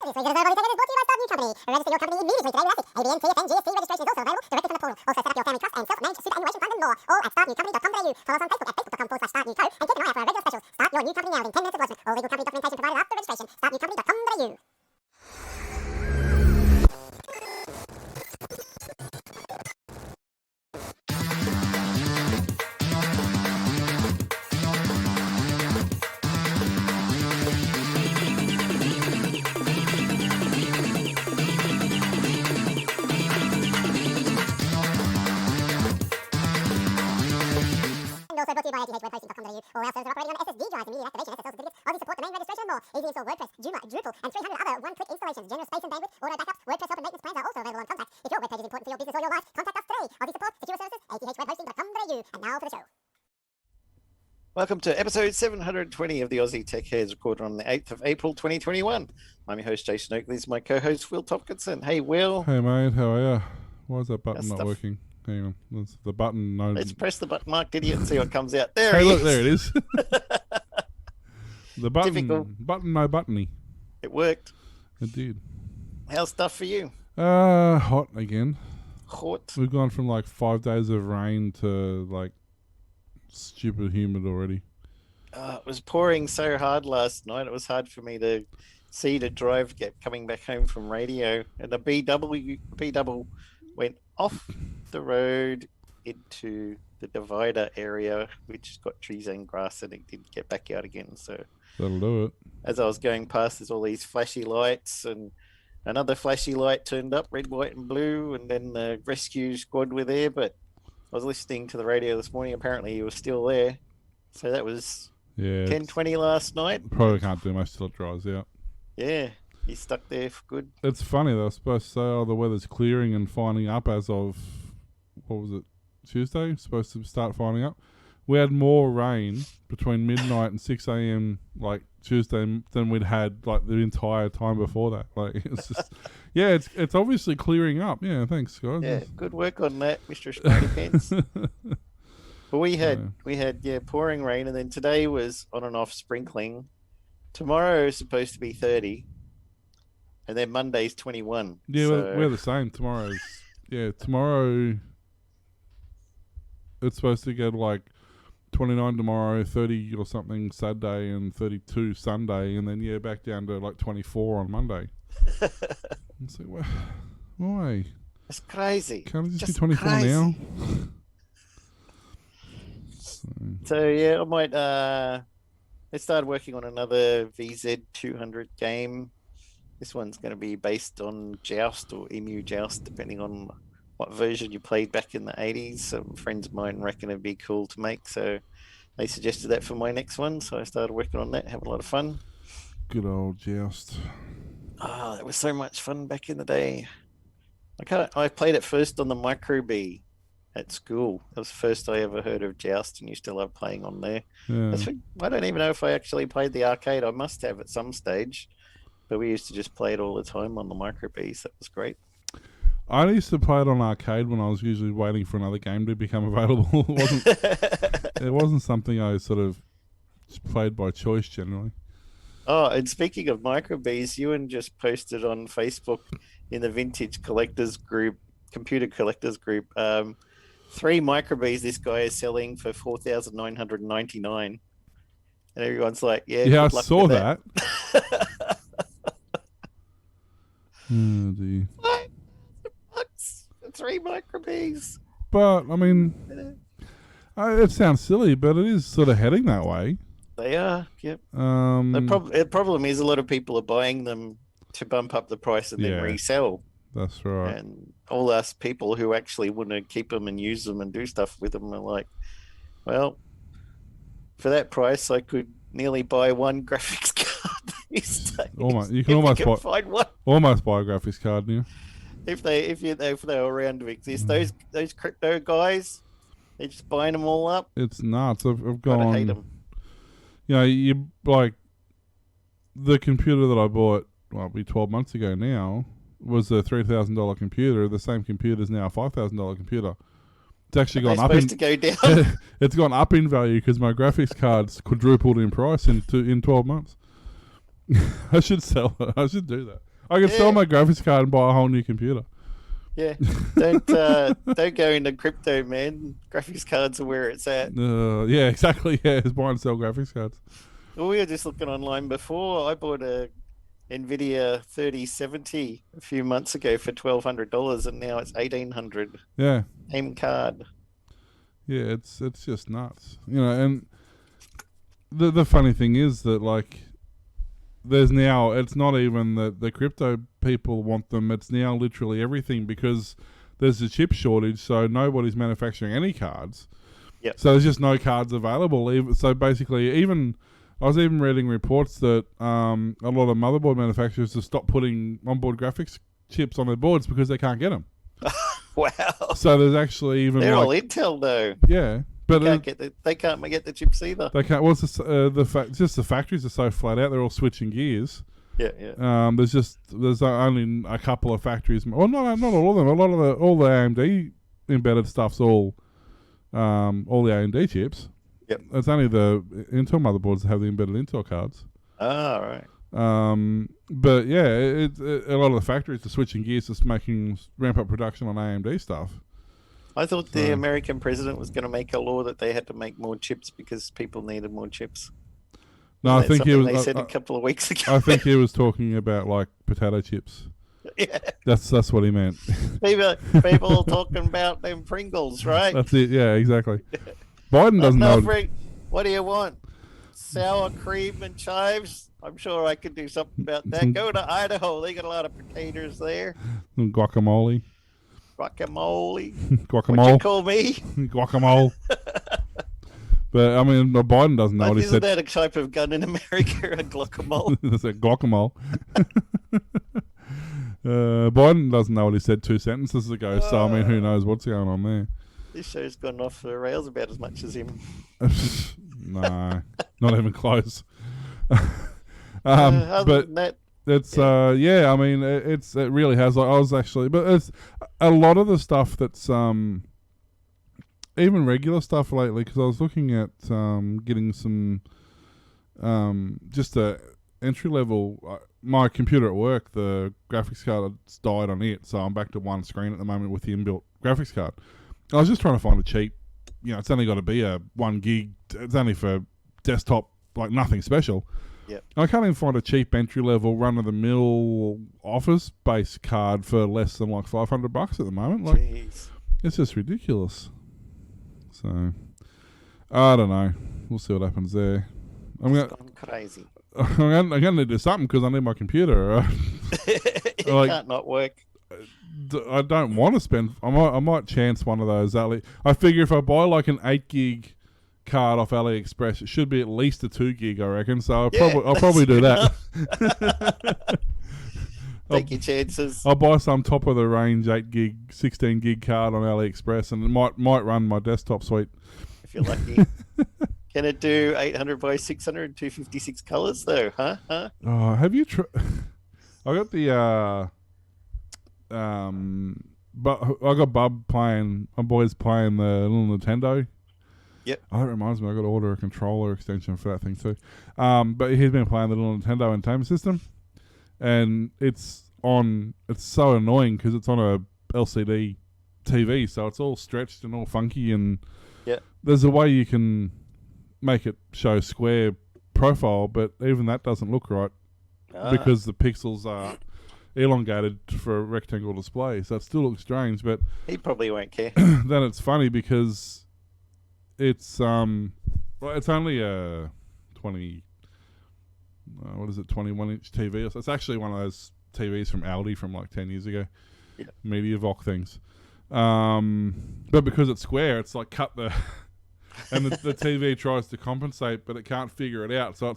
This week's episode of Aussie Tech is brought to you by Start New Company. Register your company immediately today with ASIC. ABN, TFN, GST registration is also available directly from the portal. Also set up your family trust and self-managed superannuation fund and more. All at startnewcompany.com.au. Follow us on Facebook at facebook.com/startnewco and keep an eye out for our regular specials. Start your new company now within 10 minutes of lodgement. All legal company documentation provided after registration. Startnewcompany.com.au. Also brought to you by ithwebhosting.com.au. All our servers are operating on SSD drives, immediate activation, SSL certificates, Aussie support, domain registration and more. Easy install WordPress, Joomla, Drupal, and 300 other one-click installations. Generous space and bandwidth, auto backups, WordPress help and maintenance plans are also available on Contact. If your web page is important for your business or your life, contact us today. Aussie support, secure services, ithwebhosting.com.au. And now for the show. Welcome to episode 720 of the Aussie Tech Heads, recorded on the 8th of April 2021. I'm your host, Jason Oakley. This is my co-host, Will Tompkinson. Hey, Will. Hey, mate. How are you? Why is that button not stuff. working? Hang on. That's the button. No. Let's press the button mark, idiot, and see what comes out. There Hey, it look, is. there it is. The button. Typical. Button, no buttony. It worked. It did. How's stuff for you? Hot again. Hot. We've gone from like 5 days of rain to like stupid humid already. It was pouring so hard last night. It was hard for me to see the drive coming back home from radio. And the B double went off the road into the divider area, which has got trees and grass, and it didn't get back out again. So That'll do it. as I was going past, there's all these flashy lights, and another flashy light turned up, red, white, and blue, and then the rescue squad were there. But I was listening to the radio this morning. Apparently, you were still there. So that was 10:20 last night. Probably can't do much till it dries out. Yeah, you stuck there for good. It's funny, they were supposed to say, oh, the weather's clearing and finding up as of, what was it, Tuesday? Supposed to start finding up. We had more rain between midnight and 6 a.m. like Tuesday than we'd had like the entire time before that. Like it's just, yeah, it's obviously clearing up. Yeah, thanks, guys. Yeah, good work on that, Mr. Smarty Pants. But we had pouring rain, and then today was on and off sprinkling. Tomorrow is supposed to be 30, and then Monday's 21. Yeah, so... we're the same. Tomorrow it's supposed to get like 29 tomorrow, 30 or something Saturday, and 32 Sunday, and then back down to like 24 on Monday. It's like, why? It's crazy. Can't it just be 24 now? So yeah, I might. I started working on another VZ200 game. This one's going to be based on Joust or Emu Joust, depending on what version you played back in the 80s. Some friends of mine reckon it'd be cool to make, so they suggested that for my next one. So I started working on that, having a lot of fun. Good old Joust. Oh, that was so much fun back in the day. I played it first on the Micro B at school. That was the first I ever heard of Joust, and used to love playing on there. Yeah. I don't even know if I actually played the arcade. I must have at some stage, but we used to just play it all the time on the Micro Bs. That was great. I used to play it on arcade when I was usually waiting for another game to become available. It wasn't something I sort of just played by choice generally. Oh, and speaking of Micro Bs, Ewan just posted on Facebook in the Vintage Collectors group, computer collectors group, 3 Micro Bs this guy is selling for $4,999, and everyone's like, "Yeah, I good luck saw with that." Oh dear. $5,000 for 3 Micro Bs. But I mean, it sounds silly, but it is sort of heading that way. They are, yep. The problem is a lot of people are buying them to bump up the price and then resell. That's right. And all us people who actually want to keep them and use them and do stuff with them are like, well, for that price, I could nearly buy one graphics card these days. You can almost find one. Almost buy a graphics card now. If they were around to exist, those crypto guys, they're just buying them all up. It's nuts. I've gone. I hate them. You know, you like the computer that I bought, well, it'll be 12 months ago now, was a $3,000 computer. The same computer is now a $5,000 computer. It's actually gone up. To go down. It's gone up in value because my graphics cards quadrupled in price in 12 months. I should sell it. I should do that. I could sell my graphics card and buy a whole new computer. Yeah, don't go into crypto, man. Graphics cards are where it's at. Yeah, exactly. Yeah, it's buy and sell graphics cards. Well, we were just looking online before. I bought a Nvidia 3070 a few months ago for $1,200, and now it's $1,800. Yeah, Same card. yeah, it's just nuts, And the funny thing is that there's now, it's not even that the crypto people want them. It's now literally everything because there's a chip shortage, so nobody's manufacturing any cards. Yep. So there's just no cards available. So basically, I was even reading reports that a lot of motherboard manufacturers have stopped putting onboard graphics chips on their boards because they can't get them. Wow. So there's actually even they're all Intel though. Yeah, but they can't get the chips either. they can't. What's just the factories are so flat out. They're all switching gears. Yeah. There's only a couple of factories. Well, not all of them. A lot of all the AMD embedded stuff's all the AMD chips. Yep. It's only the Intel motherboards that have the embedded Intel cards. Oh, right. But yeah, a lot of the factories are switching gears to ramp up production on AMD stuff. I thought the American president was going to make a law that they had to make more chips because people needed more chips. No, I think he was. They said a couple of weeks ago. I think he was talking about potato chips. Yeah. That's what he meant. People talking about them Pringles, right? That's it. Yeah, exactly. Biden doesn't know. What do you want? Sour cream and chives? I'm sure I could do something about that. Go to Idaho. They got a lot of potatoes there. Guacamole. Guacamole. Guacamole. What you call me? Guacamole. But I mean, Biden doesn't know what he said. Isn't that a type of gun in America? A guacamole. That's a guacamole. Biden doesn't know what he said 2 sentences ago. So I mean, who knows what's going on there? This show's gone off the rails about as much as him. No, not even close. Other but than that, it's yeah. I mean, it really has. I was actually, but it's a lot of the stuff that's even regular stuff lately. Because I was looking at getting some just a entry level. My computer at work, the graphics card died on it, so I'm back to one screen at the moment with the inbuilt graphics card. I was just trying to find a cheap, it's only got to be a 1 gig. It's only for desktop, nothing special. Yep. I can't even find a cheap entry level run of the mill office based card for less than $500 at the moment. Jeez. It's just ridiculous. So I don't know. We'll see what happens there. It's gone crazy. I'm going to do something because I need my computer. It can't not work. I don't want to spend. I might chance one of those. I figure if I buy an 8 gig card off AliExpress, it should be at least a 2 gig. I reckon. So I'll probably do that. Take your chances. I'll buy some top of the range 8 gig, 16 gig card on AliExpress, and it might run my desktop suite if you're lucky. Can it do 800 by 600, 256 colors though? Huh? Oh, have you tried? I got the but I got Bub playing. My boy's playing the little Nintendo. Yep. Oh, that reminds me. I got to order a controller extension for that thing too. But he's been playing the little Nintendo Entertainment System, and it's so annoying because it's on a LCD TV, so it's all stretched and all funky. And there's a way you can make it show square profile, but even that doesn't look right because the pixels are elongated for a rectangle display, so it still looks strange. But he probably won't care. Then it's funny because it's it's only a 21 inch TV. So it's actually one of those TVs from Aldi from 10 years ago. Yeah. MediaVoc things. But because it's square, it's cut the and the TV tries to compensate, but it can't figure it out. So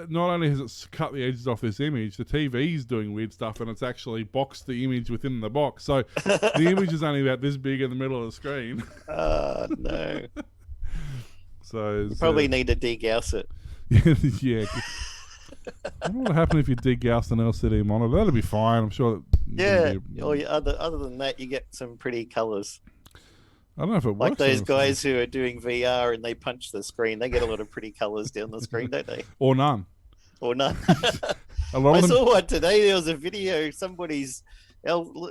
not only has it cut the edges off this image, the TV's doing weird stuff, and it's actually boxed the image within the box. So the image is only about this big in the middle of the screen. Oh, no. So you probably need to degauss it. Yeah. I wonder what would happen if you degaussed an LCD monitor. That'd be fine. I'm sure. Other than that, you get some pretty colors. I don't know if it works. Like those guys who are doing VR and they punch the screen, they get a lot of pretty colors down the screen, don't they? Or none. A lot I of them. saw one today. There was a video. It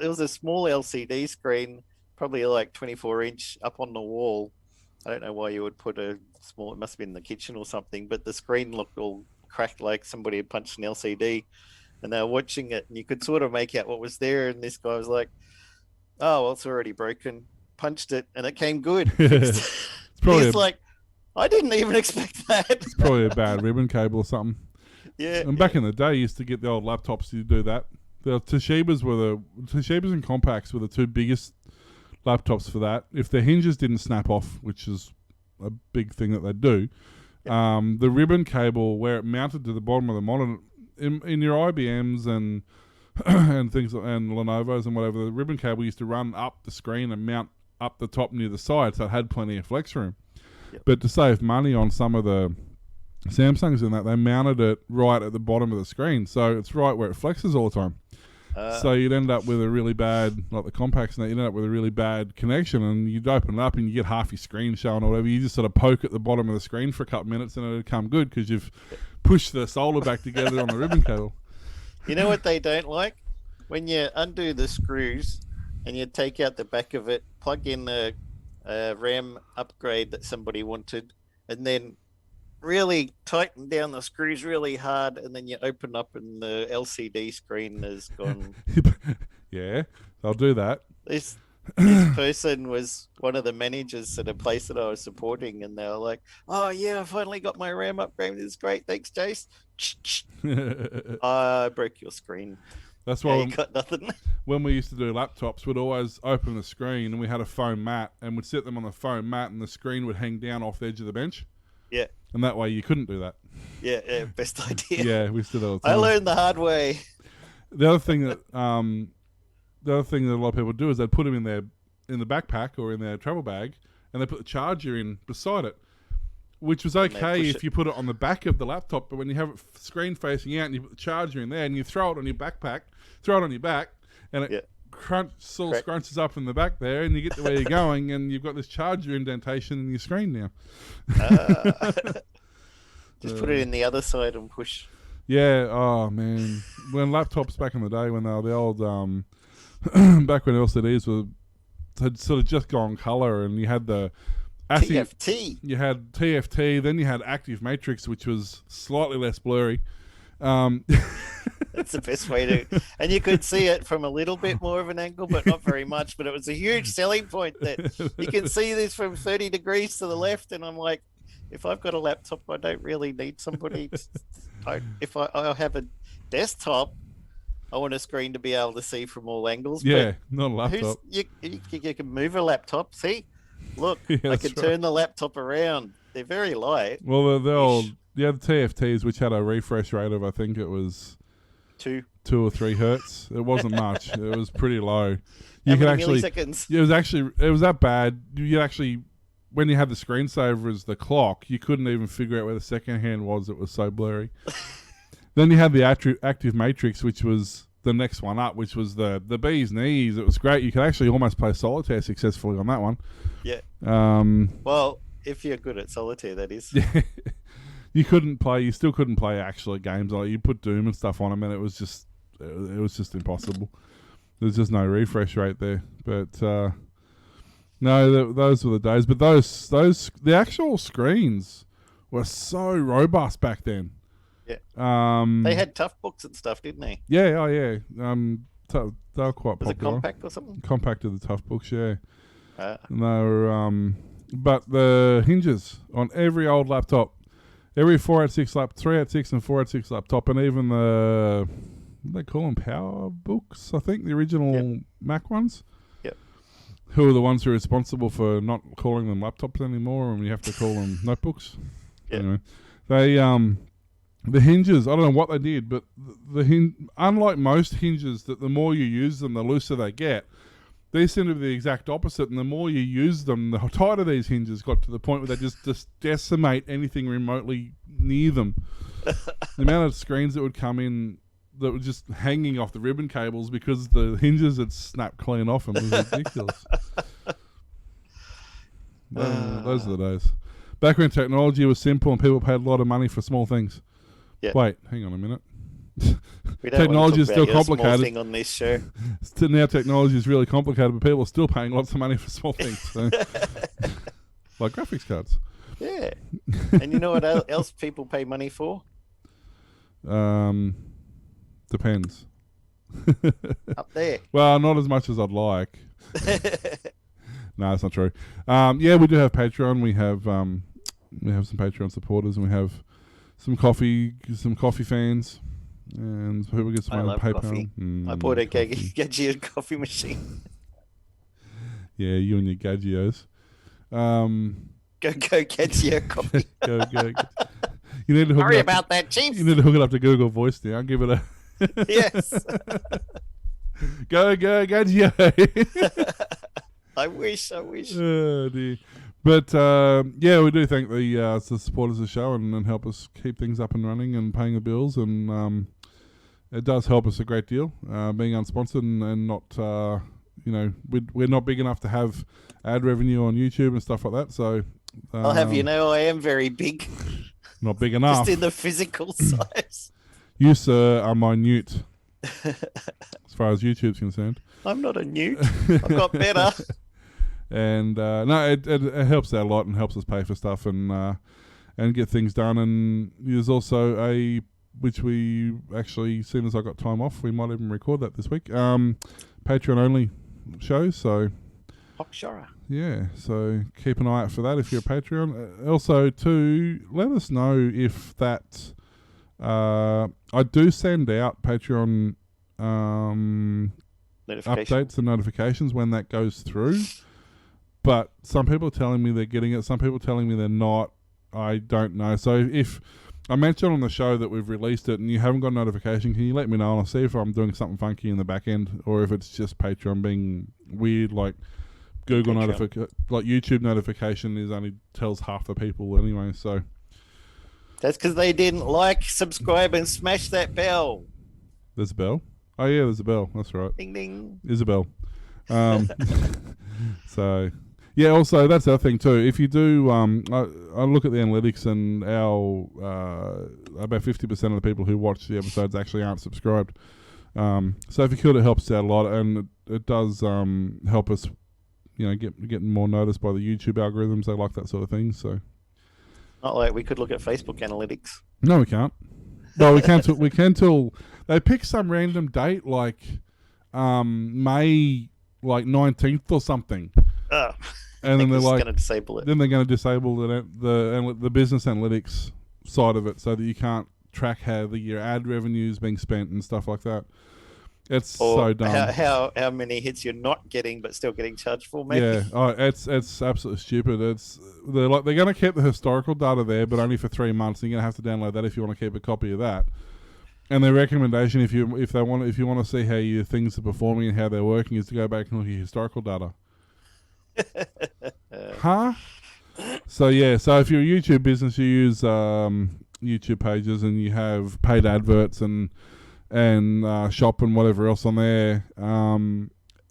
was a small LCD screen, probably like 24-inch, up on the wall. I don't know why you would put a small. It must have been in the kitchen or something. But the screen looked all cracked, like somebody had punched an LCD, and they were watching it, and you could sort of make out what was there. And this guy was like, "Oh, well, it's already broken." Punched it, and it came good. Fixed. It's probably He's like, "I didn't even expect that." it's probably a bad ribbon cable or something. Yeah. And back in the day, you used to get the old laptops to do that. The Toshibas and Compacts were the two biggest laptops for that. If the hinges didn't snap off, which is a big thing that they do, the ribbon cable where it mounted to the bottom of the monitor in your IBMs and and things and Lenovo's and whatever, the ribbon cable used to run up the screen and mount up the top near the side, so it had plenty of flex room. Yep. But to save money on some of the Samsungs and that, they mounted it right at the bottom of the screen, so it's right where it flexes all the time. So you'd end up with a really bad, like the Compacts, and that, you'd end up with a really bad connection, and you'd open it up and you get half your screen showing or whatever. You just sort of poke at the bottom of the screen for a couple of minutes, and it'll come good because you've pushed the solder back together on the ribbon cable. You know what they don't like? When you undo the screws and you take out the back of it, plug in the RAM upgrade that somebody wanted, and then really tighten down the screws really hard, and then you open up and the LCD screen has gone. Yeah, they'll do that. This person was one of the managers at a place that I was supporting, and they were like, "Oh yeah, I finally got my RAM upgrade. It's great. Thanks, Jace." I broke your screen. That's why you got nothing. When we used to do laptops, we'd always open the screen and we had a foam mat, and we'd sit them on the foam mat, and the screen would hang down off the edge of the bench. Yeah. And that way you couldn't do that. Yeah, best idea. Yeah, we still all the I time. learned the hard way. The other thing that a lot of people do is they'd put them in the backpack or in their travel bag, and they put the charger in beside it, which was okay if you put it on the back of the laptop. But when you have it screen facing out and you put the charger in there and you throw it on your backpack, throw it on your back, and it scrunches up in the back there, and you get to where you're going, and you've got this charger indentation in your screen now. Just put it in the other side and push. Yeah, oh man. When laptops back in the day, when they were the old, back when LCDs had sort of just gone colour, and you had the TFT. You had TFT, then you had Active Matrix, which was slightly less blurry. That's the best way to, and you could see it from a little bit more of an angle, but not very much. But it was a huge selling point that you can see this from 30 degrees to the left. And I'm like, if I've got a laptop, I don't really need somebody. If I have a desktop, I want a screen to be able to see from all angles. Yeah, not a laptop. You can move a laptop. See, look, Yeah, I can turn the laptop around. They're very light. Well, the old, you had the TFTs, which had a refresh rate of, I think it was 2 or 3 hertz. It wasn't much. It was pretty low. How many milliseconds? It was that bad. You actually, when you had the screensaver as the clock, you couldn't even figure out where the second hand was. It was so blurry. Then you had the Active Matrix, which was the next one up, which was the bee's knees. It was great. You could actually almost play solitaire successfully on that one. Yeah. Well, if you're good at solitaire, that is. Yeah. You still couldn't play actual games. Like, you put Doom and stuff on them, and it was just impossible. There's just no refresh rate there. But no, those were the days. But the actual screens were so robust back then. Yeah. They had tough books and stuff, didn't they? Yeah. Oh yeah. They were quite popular. Was it compact or something? Compact to the tough books, yeah. And they were. But the hinges on every old laptop. Every 386 and 486 laptop, and even what do they call them, Power Books, I think, the original Mac ones. Yep. Who are the ones who are responsible for not calling them laptops anymore, and you have to call them notebooks. Yep. Anyway, they the hinges, I don't know what they did, but unlike most hinges, that the more you use them, the looser they get. These seem to be the exact opposite, and the more you use them, the tighter these hinges got, to the point where they just decimate anything remotely near them. The amount of screens that would come in that were just hanging off the ribbon cables because the hinges had snapped clean off them was ridiculous. Those are the days. Back when technology was simple and people paid a lot of money for small things. Yeah. Wait, hang on a minute. We don't Technology is want to talk still about your small complicated. thing on this show. Now technology is really complicated, but people are still paying lots of money for small things. So. Like graphics cards. Yeah. And you know what else people pay money for? Depends. Up there. Well, not as much as I'd like. No, it's not true. Yeah, we do have Patreon. We have some Patreon supporters, and we have some coffee fans, and people get some I money love PayPal. coffee. I bought a Gadget coffee machine. Yeah, you and your Gadgios. Go get your coffee. go. You need to hook Sorry it up about that, Chief. You need to hook it up to Google Voice now. Give it a Yes. go, Gadgio. I wish. Oh, dear. But yeah, we do thank the supporters of the show and help us keep things up and running and paying the bills, and it does help us a great deal being unsponsored and not we're not big enough to have ad revenue on YouTube and stuff like that. So I'll have you know, I am very big. Not big enough. Just in the physical size. You, sir, are minute as far as YouTube's concerned. I'm not a newt. I've got better. And no, it helps out a lot and helps us pay for stuff and get things done. And there's also which we actually, as soon as I got time off, we might even record that this week. Patreon only shows, so Hockshara. yeah, so keep an eye out for that if you're a Patreon. Also, too, let us know if that. I do send out Patreon updates and notifications when that goes through, but some people are telling me they're getting it, some people are telling me they're not. I don't know. So if I mentioned on the show that we've released it and you haven't got a notification, can you let me know and I'll see if I'm doing something funky in the back end or if it's just Patreon being weird, like Google notification, like YouTube notification is only tells half the people anyway. So that's because they didn't like, subscribe, and smash that bell. There's a bell. Oh yeah, there's a bell. That's right. Ding ding. Isabel. So yeah. Also, that's the other thing too. If you do, I look at the analytics, and our about 50% of the people who watch the episodes actually aren't subscribed. So if you could, it helps out a lot, and it does help us, getting more noticed by the YouTube algorithms. They like that sort of thing. So not like we could look at Facebook analytics. No, we can't. No, we can't. We can till they pick some random date like May 19th or something. And then they're like going to disable it. Then they're going to disable the business analytics side of it, so that you can't track how your ad revenue is being spent and stuff like that. It's so dumb. How many hits you're not getting but still getting charged for, maybe? Yeah, it's absolutely stupid. They're going to keep the historical data there, but only for 3 months. And you're going to have to download that if you want to keep a copy of that. And their recommendation, if you want to see how your things are performing and how they're working, is to go back and look at your historical data. Huh? So yeah, so if you're a YouTube business, you use YouTube pages and you have paid adverts and shop and whatever else on there,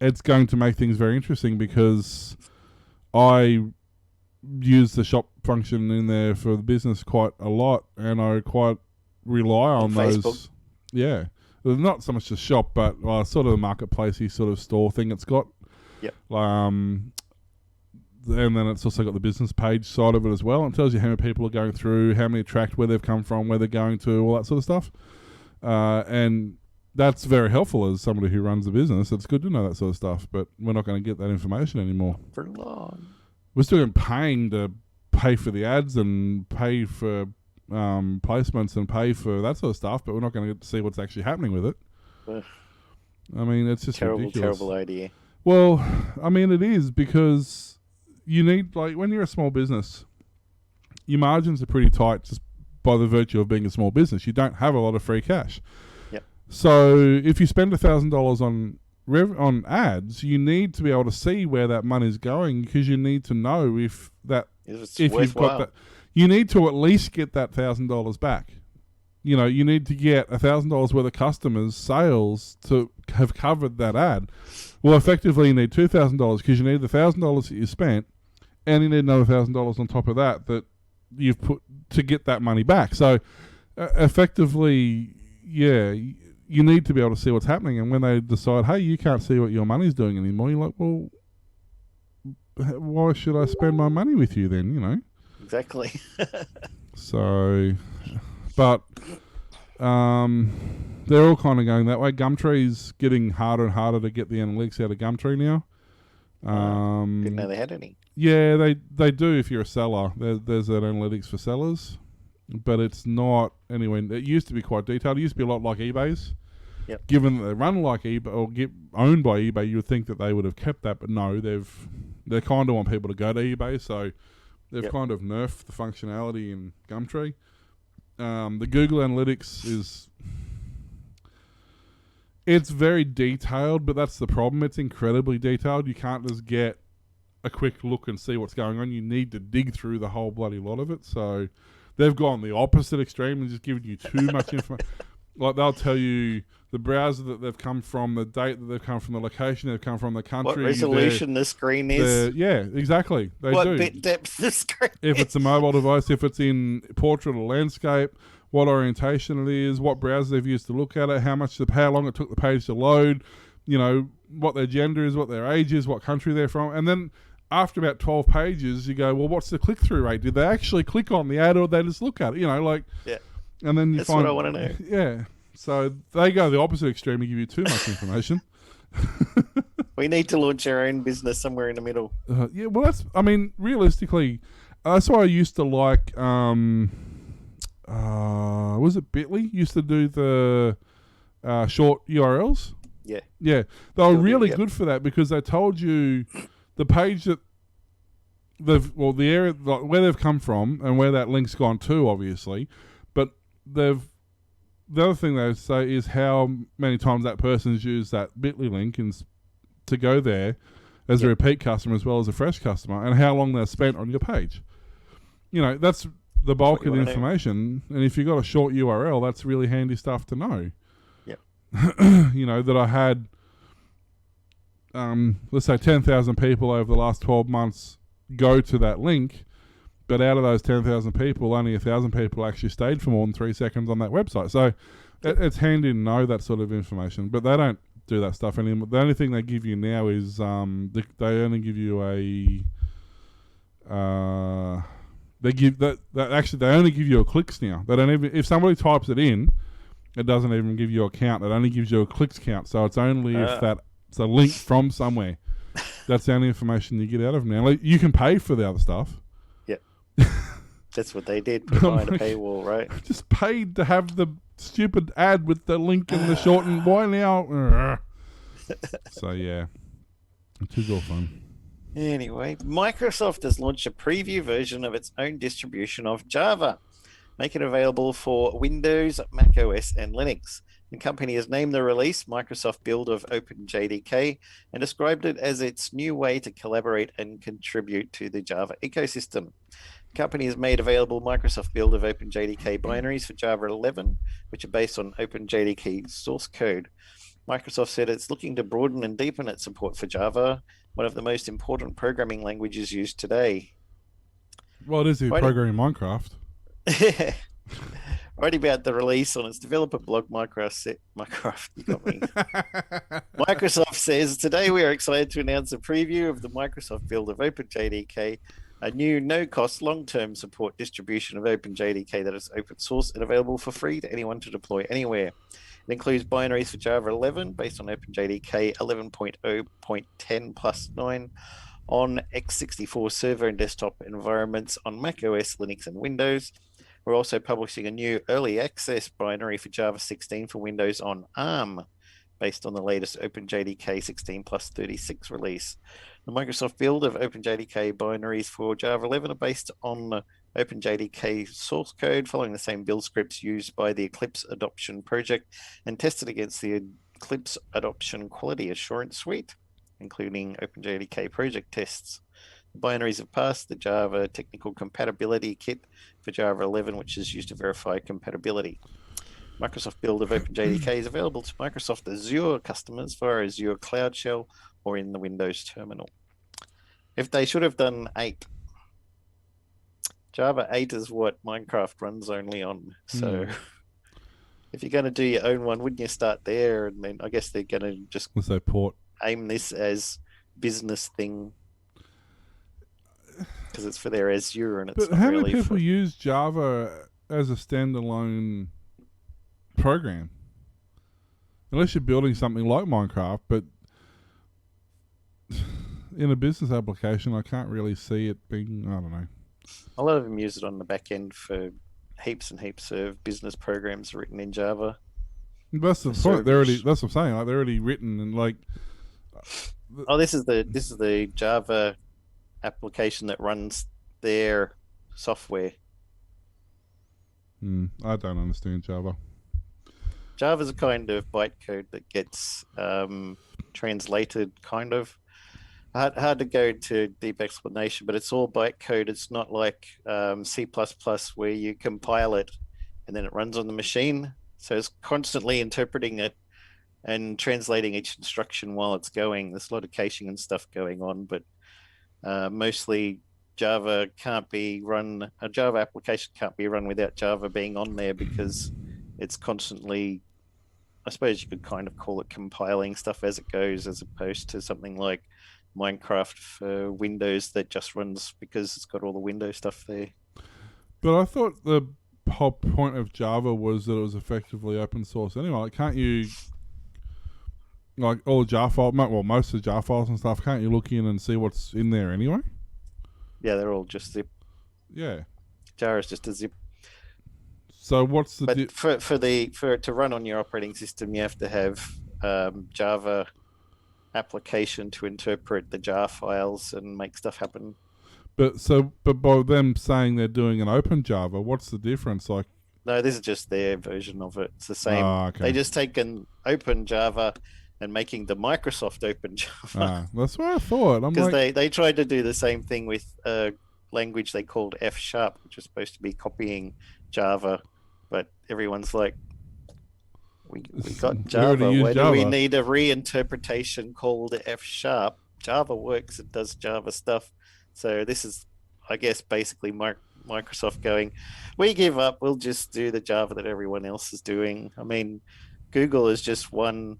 it's going to make things very interesting because I use the shop function in there for the business quite a lot, and I quite rely on those. Facebook. Yeah, not so much the shop, but sort of the marketplacey sort of store thing it's got. Yep. And then it's also got the business page side of it as well. It tells you how many people are going through, how many tracked, where they've come from, where they're going to, all that sort of stuff. And that's very helpful as somebody who runs a business. It's good to know that sort of stuff, but we're not going to get that information anymore. For long. We're still paying to pay for the ads and pay for placements and pay for that sort of stuff, but we're not going to get to see what's actually happening with it. Ugh. I mean, it's just ridiculous. Terrible idea. Well, I mean, it is because you need, when you're a small business, your margins are pretty tight just by the virtue of being a small business. You don't have a lot of free cash. Yep. So if you spend $1,000 on ads, you need to be able to see where that money's going, because you need to know if you've got that. You need to at least get that $1,000 back. You need to get $1,000 worth of customers' sales to have covered that ad. Well, effectively, you need $2,000 because you need the $1,000 that you spent, and you need another $1,000 on top of that you've put to get that money back. So, effectively, you need to be able to see what's happening. And when they decide, hey, you can't see what your money's doing anymore, you're like, well, why should I spend my money with you then? You know. Exactly. So, but they're all kind of going that way. Gumtree's getting harder and harder to get the analytics out of Gumtree now. Didn't know they had any. Yeah, they do if you're a seller. There's an analytics for sellers, but it's not anyway. It used to be quite detailed. It used to be a lot like eBay's. Yep. Given that they run like eBay or get owned by eBay, you would think that they would have kept that, but no, they kind of want people to go to eBay, so they've kind of nerfed the functionality in Gumtree. The Google Analytics it's very detailed, but that's the problem. It's incredibly detailed. You can't just get a quick look and see what's going on. You need to dig through the whole bloody lot of it. So they've gone the opposite extreme and just given you too much information. Like they'll tell you the browser that they've come from, the date that they've come from, the location they've come from, the country. What resolution the screen is. Yeah, exactly. They what do. bit depth the screen If it's a mobile device, if it's in portrait or landscape, what orientation it is, what browser they've used to look at it, how long it took the page to load, you know, what their gender is, what their age is, what country they're from. And then after about 12 pages, you go, well, what's the click-through rate? Did they actually click on the ad or did they just look at it? You know, like... Yeah. And then That's what I want to know. Yeah. So they go the opposite extreme and give you too much information. We need to launch our own business somewhere in the middle. Yeah, well, realistically, that's why I used to like... was it Bitly? Used to do the short URLs. Yeah. Yeah. They were really good for that because they told you the page that the area where they've come from and where that link's gone to, obviously. But the other thing they say is how many times that person's used that Bitly link to go there as a repeat customer as well as a fresh customer, and how long they've spent on your page. You know, that's the bulk of the information. And if you've got a short URL, that's really handy stuff to know. Yep. You know, that I had, let's say 10,000 people over the last 12 months go to that link, but out of those 10,000 people, only 1,000 people actually stayed for more than 3 seconds on that website. So it's handy to know that sort of information, but they don't do that stuff anymore. The only thing they give you now is they only give you they only give you a clicks now. They don't even, if somebody types it in, it doesn't even give you a count. It only gives you a clicks count. So it's only if it's a link from somewhere. That's the only information you get out of them now. Like, you can pay for the other stuff. Yeah. That's what they did, put behind a paywall, right? Just paid to have the stupid ad with the link and the shortened. Why now? So yeah, it's all fun. Anyway, Microsoft has launched a preview version of its own distribution of Java, making it available for Windows, Mac OS, and Linux. The company has named the release Microsoft Build of OpenJDK and described it as its new way to collaborate and contribute to the Java ecosystem. The company has made available Microsoft Build of OpenJDK binaries for Java 11, which are based on OpenJDK source code. Microsoft said it's looking to broaden and deepen its support for Java, one of the most important programming languages used today. Well, it is the programming Minecraft. Writing about the release on its developer blog, Minecraft, you got me. Microsoft says, today we are excited to announce a preview of the Microsoft Build of OpenJDK, a new no-cost long-term support distribution of OpenJDK that is open source and available for free to anyone to deploy anywhere. It includes binaries for Java 11 based on OpenJDK 11.0.10 plus 9 on x64 server and desktop environments on Mac OS, Linux, and Windows. We're also publishing a new early access binary for Java 16 for Windows on ARM based on the latest OpenJDK 16 plus 36 release. The Microsoft build of OpenJDK binaries for Java 11 are based on OpenJDK source code, following the same build scripts used by the Eclipse Adoption Project and tested against the Eclipse Adoption Quality Assurance Suite, including OpenJDK project tests. The binaries have passed the Java Technical Compatibility Kit for Java 11, which is used to verify compatibility. Microsoft build of OpenJDK is available to Microsoft Azure customers via Azure Cloud Shell or in the Windows terminal. If they should have done 8. Java 8 is what Minecraft runs only on. So if you're going to do your own one, wouldn't you start there? And then I guess they're going to just Let's say port. aim this as business thing because it's for their Azure and it's But not how really many people for... use Java as a standalone program? Unless you're building something like Minecraft, but in a business application, I can't really see it being, I don't know. A lot of them use it on the back end for heaps and heaps of business programs written in Java. That's the For point. They're already. servers. That's what I'm saying. Like they're already written and like. Oh, this is the Java application that runs their software. I don't understand Java. Java's a kind of bytecode that gets translated kind of. Hard to go to deep explanation, but it's all bytecode. It's not like C++ where you compile it and then it runs on the machine. So it's constantly interpreting it and translating each instruction while it's going. There's a lot of caching and stuff going on, but mostly Java can't be run. A Java application can't be run without Java being on there because it's constantly, I suppose you could kind of call it compiling stuff as it goes, as opposed to something like Minecraft for Windows that just runs because it's got all the Windows stuff there. But I thought the whole point of Java was that it was effectively open source. Anyway, like, can't you, like all the jar files, well, most of the jar files and stuff, can't you look in and see what's in there anyway? Yeah, they're all just zip. Yeah. Jar is just a zip. So what's the? But for it to run on your operating system, you have to have Java application to interpret the jar files and make stuff happen. But by them saying they're doing an open Java, what's the difference? Like, No, this is just their version of it. It's the same. okay. They just taken open Java and making the Microsoft open Java. That's what I thought. I'm Because like, they tried to do the same thing with a language they called F#, which was supposed to be copying Java, but everyone's like, we got Java. use Why do we Java. need a reinterpretation called F#? Java works. It does Java stuff. So this is, I guess, basically Microsoft going, we give up. We'll just do the Java that everyone else is doing. I mean, Google has just won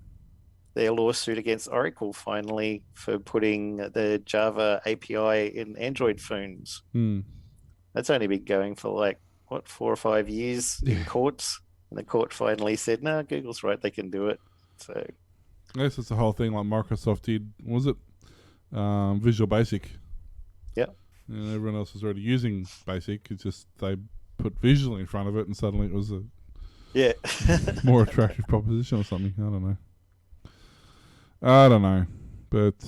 their lawsuit against Oracle finally for putting the Java API in Android phones. That's only been going for like, what, 4 or 5 years in courts. And the court finally said, no, Google's right, they can do it. So I guess it's the whole thing like Microsoft did, was it? Visual Basic. Yeah. And everyone else was already using Basic. It's just they put Visual in front of it and suddenly it was a more attractive proposition or something. I don't know. But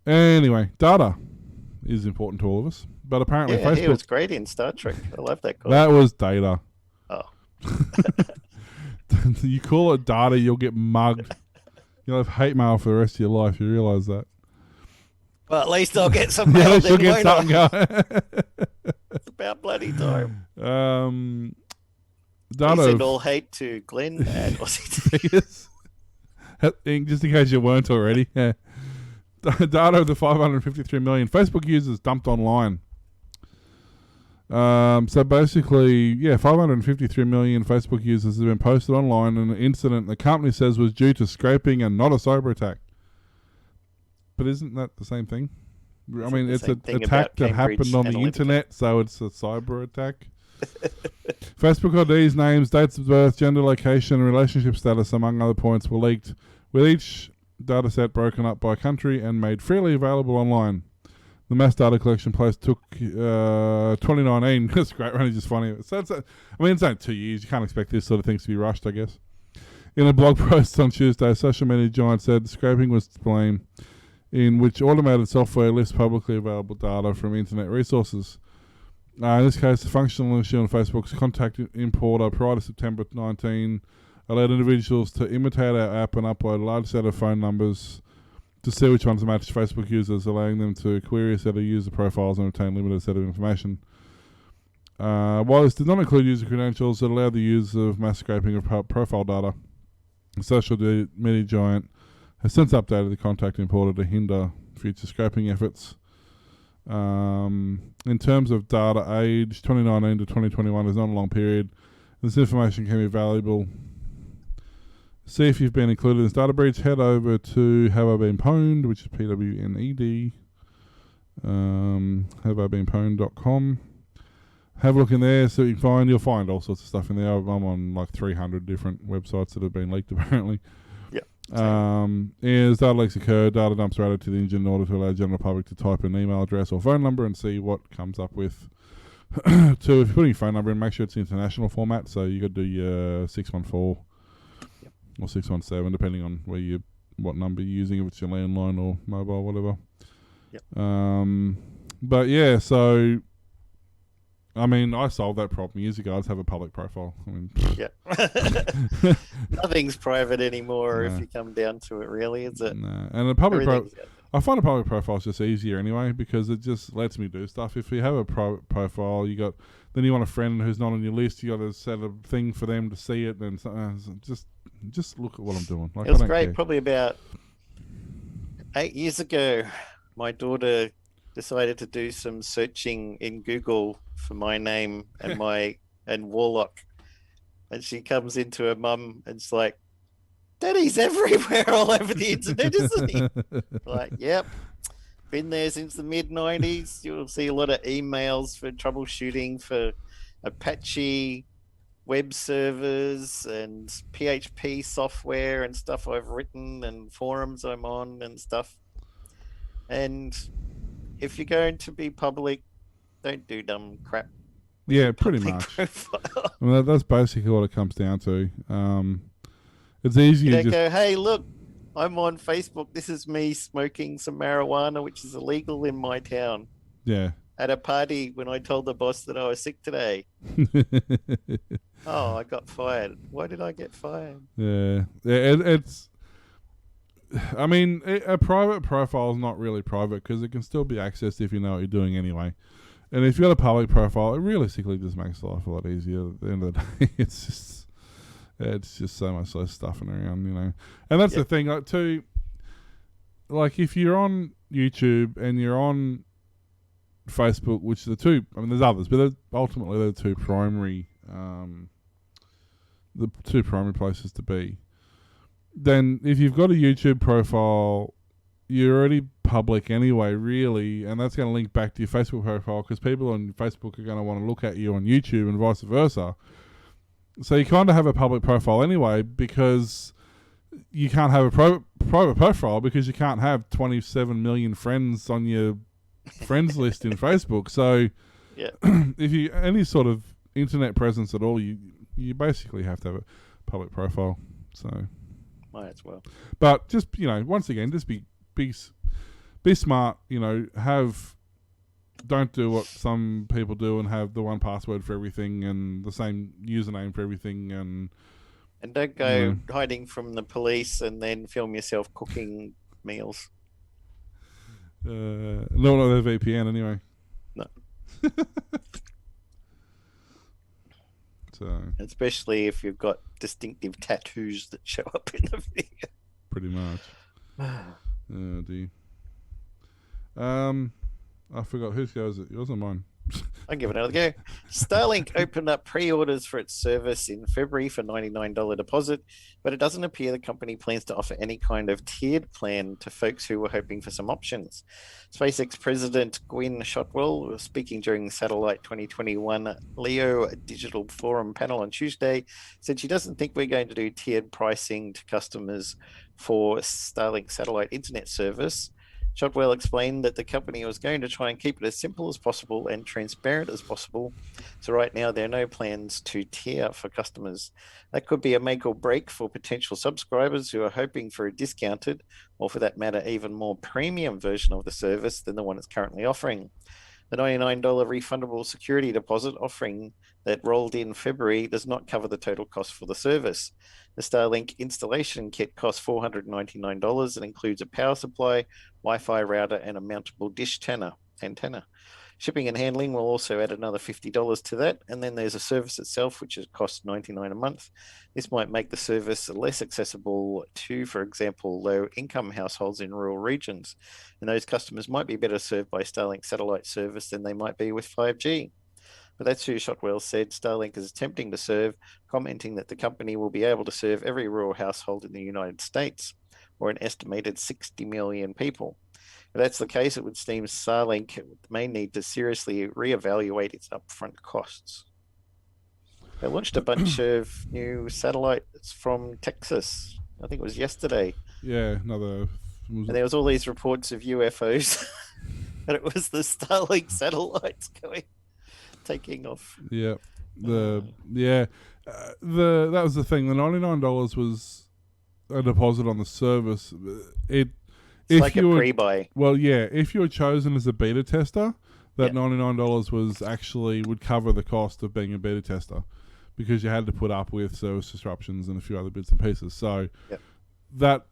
anyway, data is important to all of us. But apparently yeah, Facebook... he was great in Star Trek. I love that guy. That was data. Oh. You call it data, you'll get mugged. You'll have hate mail for the rest of your life. You realise that? Well, at least I'll get some Yeah, mail at least you'll then, get won't I? something going. It's about bloody time. Data Please send of- all hate to Glenn at Aussie. Yes. Just in case you weren't already. Yeah. Data of the 553 million Facebook users dumped online. So basically, 553 million Facebook users have been posted online in an incident the company says was due to scraping and not a cyber attack. But isn't that the same thing? I mean, the it's same an thing attack about that Cambridge happened on the Analytica? internet, so it's a cyber attack. Facebook IDs, names, dates of birth, gender, location, and relationship status, among other points, were leaked, with each dataset broken up by country and made freely available online. The mass data collection place took 2019. That's great. Randy just finding it. So it's only 2 years. You can't expect this sort of things to be rushed, I guess. In a blog post on Tuesday, social media giant said scraping was to blame, in which automated software lists publicly available data from internet resources. In this case, the functional issue on Facebook's contact importer prior to September 19 allowed individuals to imitate our app and upload a large set of phone numbers to see which ones match Facebook users, allowing them to query a set of user profiles and obtain a limited set of information. While this did not include user credentials, it allowed the use of mass scraping of profile data. The social media giant has since updated the contact importer to hinder future scraping efforts. In terms of data age, 2019 to 2021 is not a long period. This information can be valuable. See if you've been included in this data breach. Head over to Have I Been Pwned, which is PWNED. HaveIBeenPwned.com. Have a look in there, see what you can find. You'll find all sorts of stuff in there. I'm on like 300 different websites that have been leaked, apparently. As data leaks occur, data dumps are added to the engine in order to allow the general public to type an email address or phone number and see what comes up with. If you're putting your phone number in, make sure it's international format. So you got to do your 614 or 617, depending on what number you're using, if it's your landline or mobile, whatever. But yeah, so I mean, I solved that problem years ago. I just have a public profile. I mean, nothing's private anymore if you come down to it, really, is it? No. And a public I find a public profile is just easier anyway because it just lets me do stuff. If you have a private profile, then you want a friend who's not on your list. You got to set a thing for them to see it, and just look at what I'm doing. Like, it was great. Care. Probably about 8 years ago, my daughter decided to do some searching in Google for my name and and Warlock, and she comes into her mum and it's like, Daddy's everywhere all over the internet, isn't he? Like, yep, been there since the mid-90s. You'll see a lot of emails for troubleshooting for Apache web servers and PHP software and stuff I've written and forums I'm on and stuff. And if you're going to be public, don't do dumb crap. Yeah, pretty much. I mean, that's basically what it comes down to. It's easy to go, hey, look, I'm on Facebook. This is me smoking some marijuana, which is illegal in my town. Yeah. At a party when I told the boss that I was sick today. Oh, I got fired. Why did I get fired? Yeah. It's... I mean, a private profile is not really private because it can still be accessed if you know what you're doing anyway. And if you've got a public profile, it realistically just makes life a lot easier. At the end of the day, it's just so much less stuffing around, you know. And that's the thing, like, too. Like, if you're on YouTube and you're on Facebook, which are the two, I mean, there's others, but ultimately they're the two primary places to be. Then if you've got a YouTube profile, you're already public anyway, really, and that's going to link back to your Facebook profile because people on Facebook are going to want to look at you on YouTube and vice versa. So you kind of have a public profile anyway because you can't have a private profile because you can't have 27 million friends on your friends list in Facebook. So if you any sort of internet presence at all, you basically have to have a public profile. So might as well. But just, you know, once again, just be smart. You know, don't do what some people do and have the one password for everything and the same username for everything, and don't go hiding from the police and then film yourself cooking meals. No, not their VPN anyway. No. So, especially if you've got distinctive tattoos that show up in the video. Pretty much. Oh dear. I forgot whose goes it. Yours or mine? I'll give it another go. Starlink opened up pre-orders for its service in February for $99 deposit, but it doesn't appear the company plans to offer any kind of tiered plan to folks who were hoping for some options. SpaceX President Gwynne Shotwell was speaking during the Satellite 2021 Leo Digital Forum panel on Tuesday, said she doesn't think we're going to do tiered pricing to customers for Starlink satellite internet service. Shotwell explained that the company was going to try and keep it as simple as possible and transparent as possible. So right now, there are no plans to tier for customers. That could be a make or break for potential subscribers who are hoping for a discounted, or for that matter, even more premium version of the service than the one it's currently offering. The $99 refundable security deposit offering that rolled in February does not cover the total cost for the service. The Starlink installation kit costs $499 and includes a power supply, Wi-Fi router, and a mountable dish antenna. Shipping and handling will also add another $50 to that. And then there's a service itself, which costs $99 a month. This might make the service less accessible to, for example, low-income households in rural regions. And those customers might be better served by Starlink satellite service than they might be with 5G. But that's who Shotwell said Starlink is attempting to serve, commenting that the company will be able to serve every rural household in the United States, or an estimated 60 million people. If that's the case, it would seem Starlink may need to seriously reevaluate its upfront costs. They launched a bunch of new satellites from Texas. I think it was yesterday. Yeah, And there was all these reports of UFOs, and it was the Starlink satellites taking off. Yeah, that was the thing. The $99 was a deposit on the service. It's like a pre-buy. Well, yeah, if you were chosen as a beta tester, that $99 was actually would cover the cost of being a beta tester, because you had to put up with service disruptions and a few other bits and pieces. So that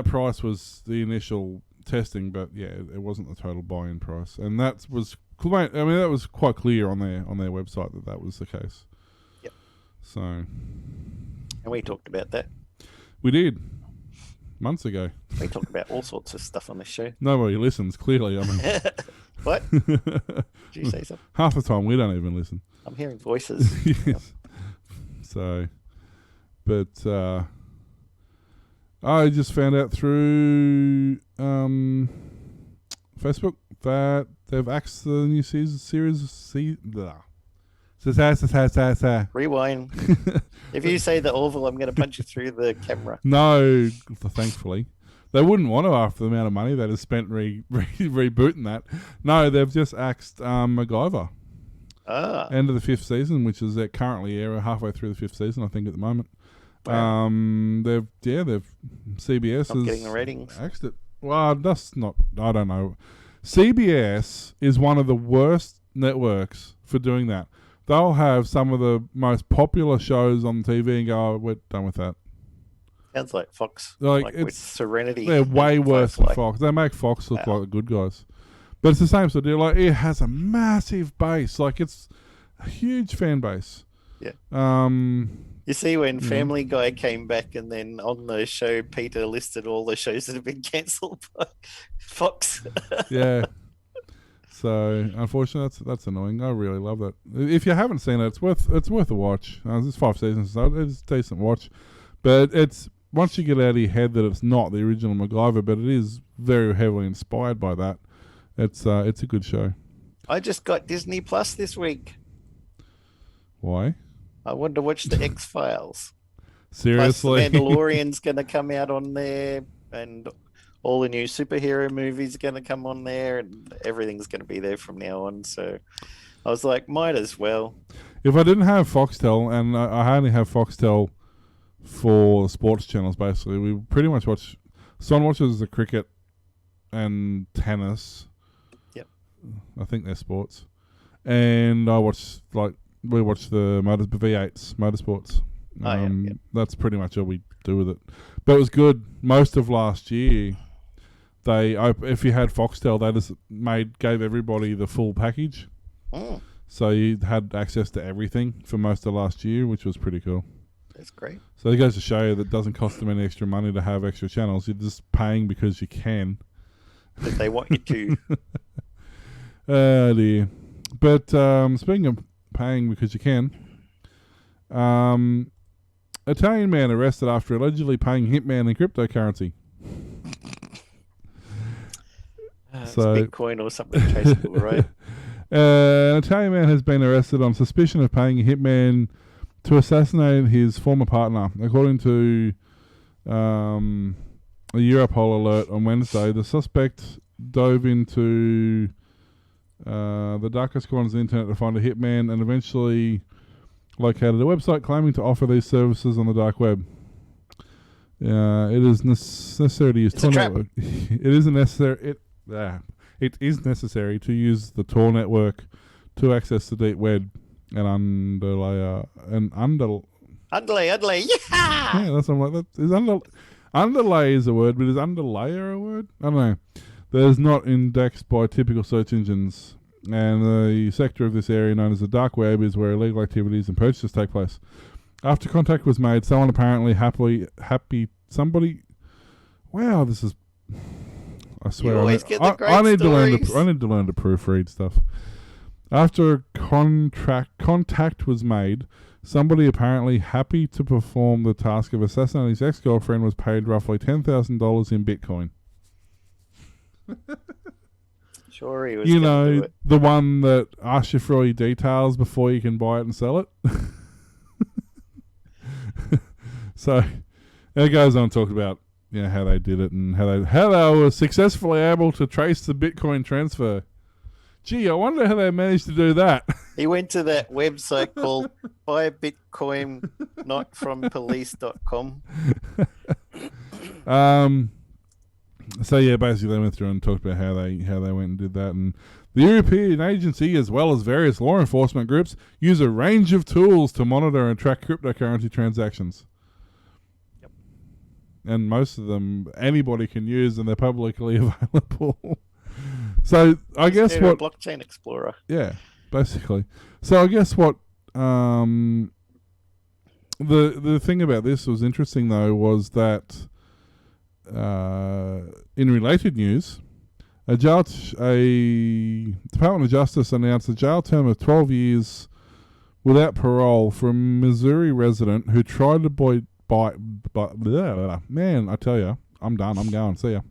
price was the initial testing, but it wasn't the total buy-in price, and that was quite clear on their website that was the case. Yep. So, and we talked about that. We did. Months ago. We talk about all sorts of stuff on this show. Nobody listens, clearly. I mean, what? Did you say something? Half the time we don't even listen. I'm hearing voices. Yes. So, but I just found out through Facebook that they've axed the new series. Rewind. If you say the Orville, I'm going to punch you through the camera. No, thankfully. They wouldn't want to after the amount of money they've spent rebooting that. No, they've just axed MacGyver. End of the 5th season, which is currently halfway through the 5th season, I think, at the moment. Wow. They've CBS not getting the ratings. Axed it. Well, that's not. I don't know. CBS is one of the worst networks for doing that. They'll have some of the most popular shows on TV and go, we're done with that. Sounds like Fox. Like with Serenity. They're way worse than Fox. They make Fox look like the good guys. But it's the same sort of deal. Like, it has a massive base. Like, it's a huge fan base. Yeah. You see, when Family Guy came back, and then on the show, Peter listed all the shows that have been cancelled by Fox. Yeah. So, unfortunately, that's annoying. I really love that. If you haven't seen it, it's worth a watch. There's 5 seasons, so it's a decent watch. But it's once you get out of your head that it's not the original MacGyver, but it is very heavily inspired by that. It's a good show. I just got Disney Plus this week. Why? I wanted to watch the X-Files. Seriously? Plus, The Mandalorian's going to come out on there, and all the new superhero movies are going to come on there, and everything's going to be there from now on. So I was like, might as well. If I didn't have Foxtel, and I only have Foxtel for the sports channels, basically, we pretty much watch. Son watches the cricket and tennis. Yep. I think they're sports. And we watch the V8s, motorsports. That's pretty much all we do with it. But it was good. Most of last year, if you had Foxtel, they just gave everybody the full package. Oh. So you had access to everything for most of last year, which was pretty cool. That's great. So it goes to show you that it doesn't cost them any extra money to have extra channels. You're just paying because you can. But they want you to. Oh dear. But speaking of paying because you can, Italian man arrested after allegedly paying hitman in cryptocurrency. It's Bitcoin or something traceable, right? An Italian man has been arrested on suspicion of paying a hitman to assassinate his former partner. According to a Europol alert on Wednesday, the suspect dove into the darkest corners of the internet to find a hitman and eventually located a website claiming to offer these services on the dark web. It is necessary to use Tor network. It is necessary to use the Tor network to access the deep web and underlay. Yeah, that's something like that. Underlay is a word, but is underlayer a word? I don't know. That is not indexed by typical search engines. and the sector of this area known as the dark web is where illegal activities and purchases take place. After contact was made, someone apparently somebody. Wow, this is. I swear, You always get the great I need stories. I need to learn to proofread stuff. After contact was made, somebody apparently happy to perform the task of assassinating his ex-girlfriend was paid roughly $10,000 in Bitcoin. Sure, he was You going to do know, it. the one that asks you for all your details before you can buy it and sell it. So it goes on to talk about how they did it and how they were successfully able to trace the Bitcoin transfer. Gee, I wonder how they managed to do that. He went to that website called buybitcoinnotfrompolice.com. So yeah, basically they went through and talked about how they went and did that, and the European agency, as well as various law enforcement groups, use a range of tools to monitor and track cryptocurrency transactions. Yep. And most of them anybody can use, and they're publicly available. So I guess They're a what blockchain explorer. yeah, basically. So I guess what the thing about this was interesting though was that in related news, a Department of Justice announced a jail term of 12 years without parole for a Missouri resident who tried to man, I tell you, I'm done. I'm going. See ya.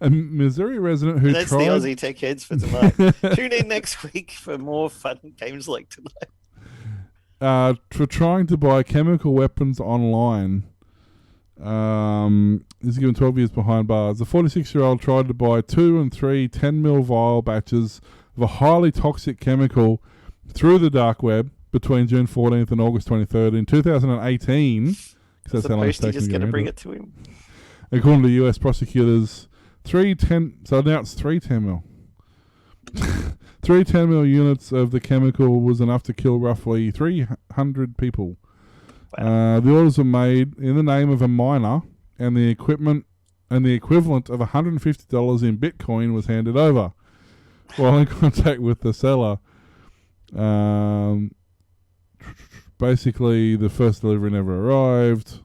A Missouri resident who That's tried... the Aussie Tech Heads for tonight. Tune in next week for more fun games like tonight. For trying to buy chemical weapons online. Is given 12 years behind bars. The 46-year-old tried to buy 2 and 3 10 ml vial batches of a highly toxic chemical through the dark web between June 14th and August 23rd in 2018. That's how long it's taken to get bring it to him. According to US prosecutors, 3 10 ml. 3 10 ml units of the chemical was enough to kill roughly 300 people. Wow. The orders were made in the name of a miner, and the equipment and the equivalent of $150 in Bitcoin was handed over. While in contact with the seller, basically the first delivery never arrived,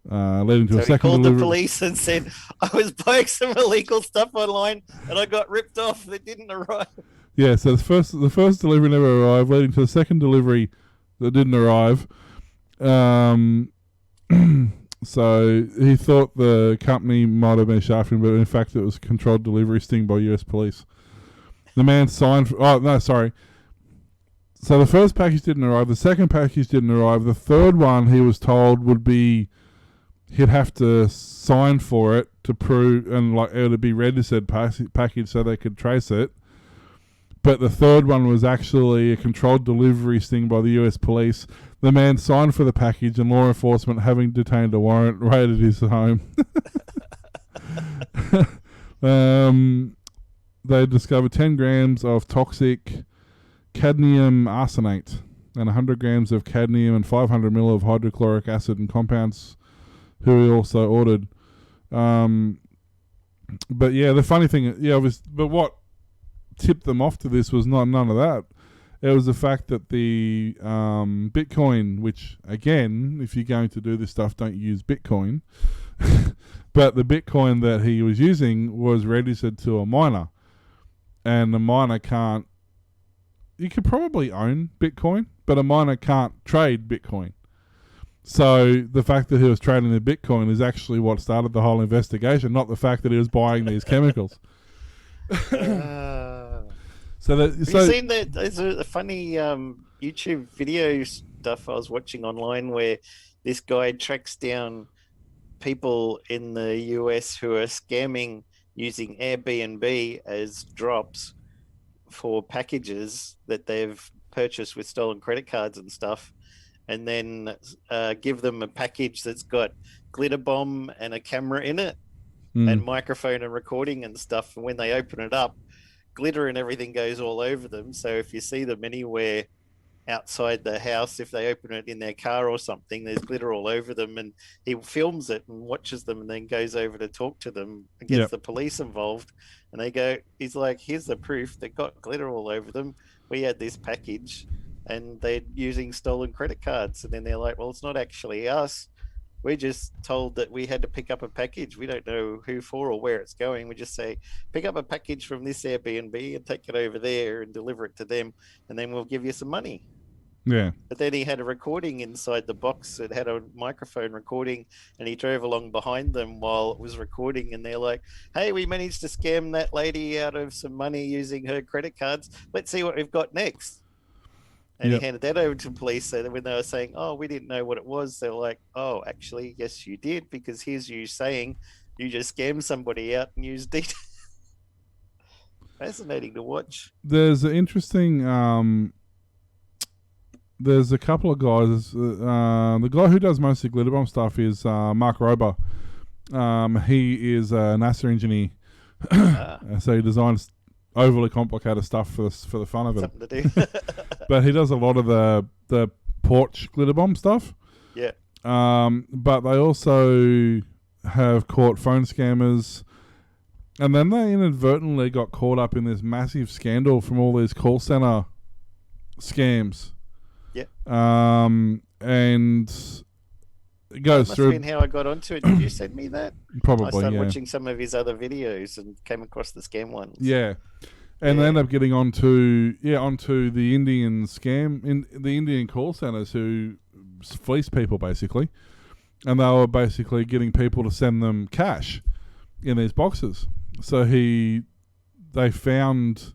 leading to a second called delivery. The police and said, I was buying some illegal stuff online and I got ripped off. It didn't arrive. Yeah, so the first delivery never arrived, leading to a second delivery that didn't arrive. So he thought the company might have been shafting, but in fact it was a controlled delivery sting by US police. The man signed... So the first package didn't arrive. The second package didn't arrive. The third one, he was told, would be... He'd have to sign for it to prove... And it would be registered package so they could trace it. But the third one was actually a controlled delivery sting by the US police. The man signed for the package, and law enforcement, having detained a warrant, raided his home. They discovered 10 grams of toxic cadmium arsenate and 100 grams of cadmium and 500 ml of hydrochloric acid and compounds, who he also ordered. But yeah, the funny thing, but what tipped them off to this was none of that. It was the fact that the Bitcoin, which, again, if you're going to do this stuff, don't use Bitcoin. But the Bitcoin that he was using was registered to a miner. And the miner can't... You could probably own Bitcoin, but a miner can't trade Bitcoin. So the fact that he was trading the Bitcoin is actually what started the whole investigation, not the fact that he was buying these chemicals. Have you seen that? There's a funny YouTube video stuff I was watching online where this guy tracks down people in the US who are scamming using Airbnb as drops for packages that they've purchased with stolen credit cards and stuff, and then give them a package that's got glitter bomb and a camera in it and microphone and recording and stuff. And when they open it up, glitter and everything goes all over them. So if you see them anywhere outside the house, if they open it in their car or something, there's glitter all over them, and he films it and watches them and then goes over to talk to them and gets Yep. the police involved, and he's like, here's the proof, they've got glitter all over them, we had this package and they're using stolen credit cards. And then they're like, well, it's not actually us, we're just told that we had to pick up a package. We don't know who for or where it's going. We just say, pick up a package from this Airbnb and take it over there and deliver it to them, and then we'll give you some money. Yeah. But then he had a recording inside the box. It had a microphone recording, and he drove along behind them while it was recording. And they're like, hey, we managed to scam that lady out of some money using her credit cards. Let's see what we've got next. And Yep. he handed that over to the police. So that when they were saying, oh, we didn't know what it was, they were like, oh, actually, yes, you did, because here's you saying you just scammed somebody out and used details. Fascinating to watch. There's an interesting. There's a couple of guys. The guy who does most of the glitter bomb stuff is Mark Rober. He is a NASA engineer, so he designs overly complicated stuff for the fun of it. Something to do. But he does a lot of the porch glitter bomb stuff. Yeah. But they also have caught phone scammers, and then they inadvertently got caught up in this massive scandal from all these call center scams. Yeah. And it goes Must through. have been how I got onto it. Did you send me that? I Probably, started yeah. watching some of his other videos and came across the scam ones. Yeah. And they end up getting onto the Indian scam, in the Indian call centers who fleece people basically, and they were basically getting people to send them cash in these boxes. So they found,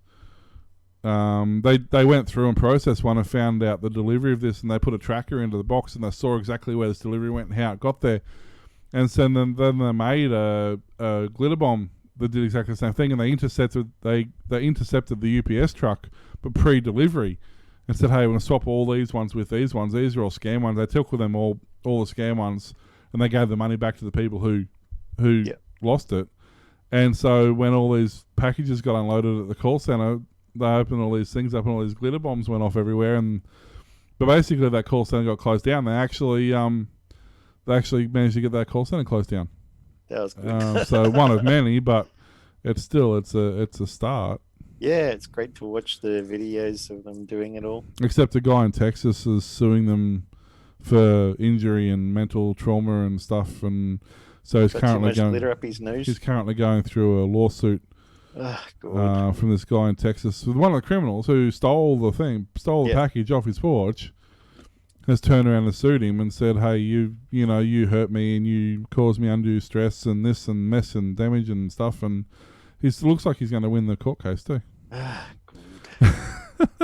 they went through and processed one and found out the delivery of this, and they put a tracker into the box and they saw exactly where this delivery went and how it got there, and so then they made a glitter bomb that did exactly the same thing, and they intercepted the UPS truck, but pre-delivery, and said, "Hey, we're gonna swap all these ones with these ones. These are all scam ones." They took with them all the scam ones, and they gave the money back to the people who lost it. And so when all these packages got unloaded at the call center, they opened all these things up, and all these glitter bombs went off everywhere. But basically, that call center got closed down. They actually managed to get that call center closed down. That was good. So one of many, but it's a start. Yeah, it's great to watch the videos of them doing it all. Except a guy in Texas is suing them for injury and mental trauma and stuff, and so he's Got currently too much glitter up his nose. He's currently going through a lawsuit from this guy in Texas with one of the criminals who stole the package off his porch. Has turned around and sued him and said, "Hey, you hurt me and you caused me undue stress and this and mess and damage and stuff." And he looks like he's going to win the court case too.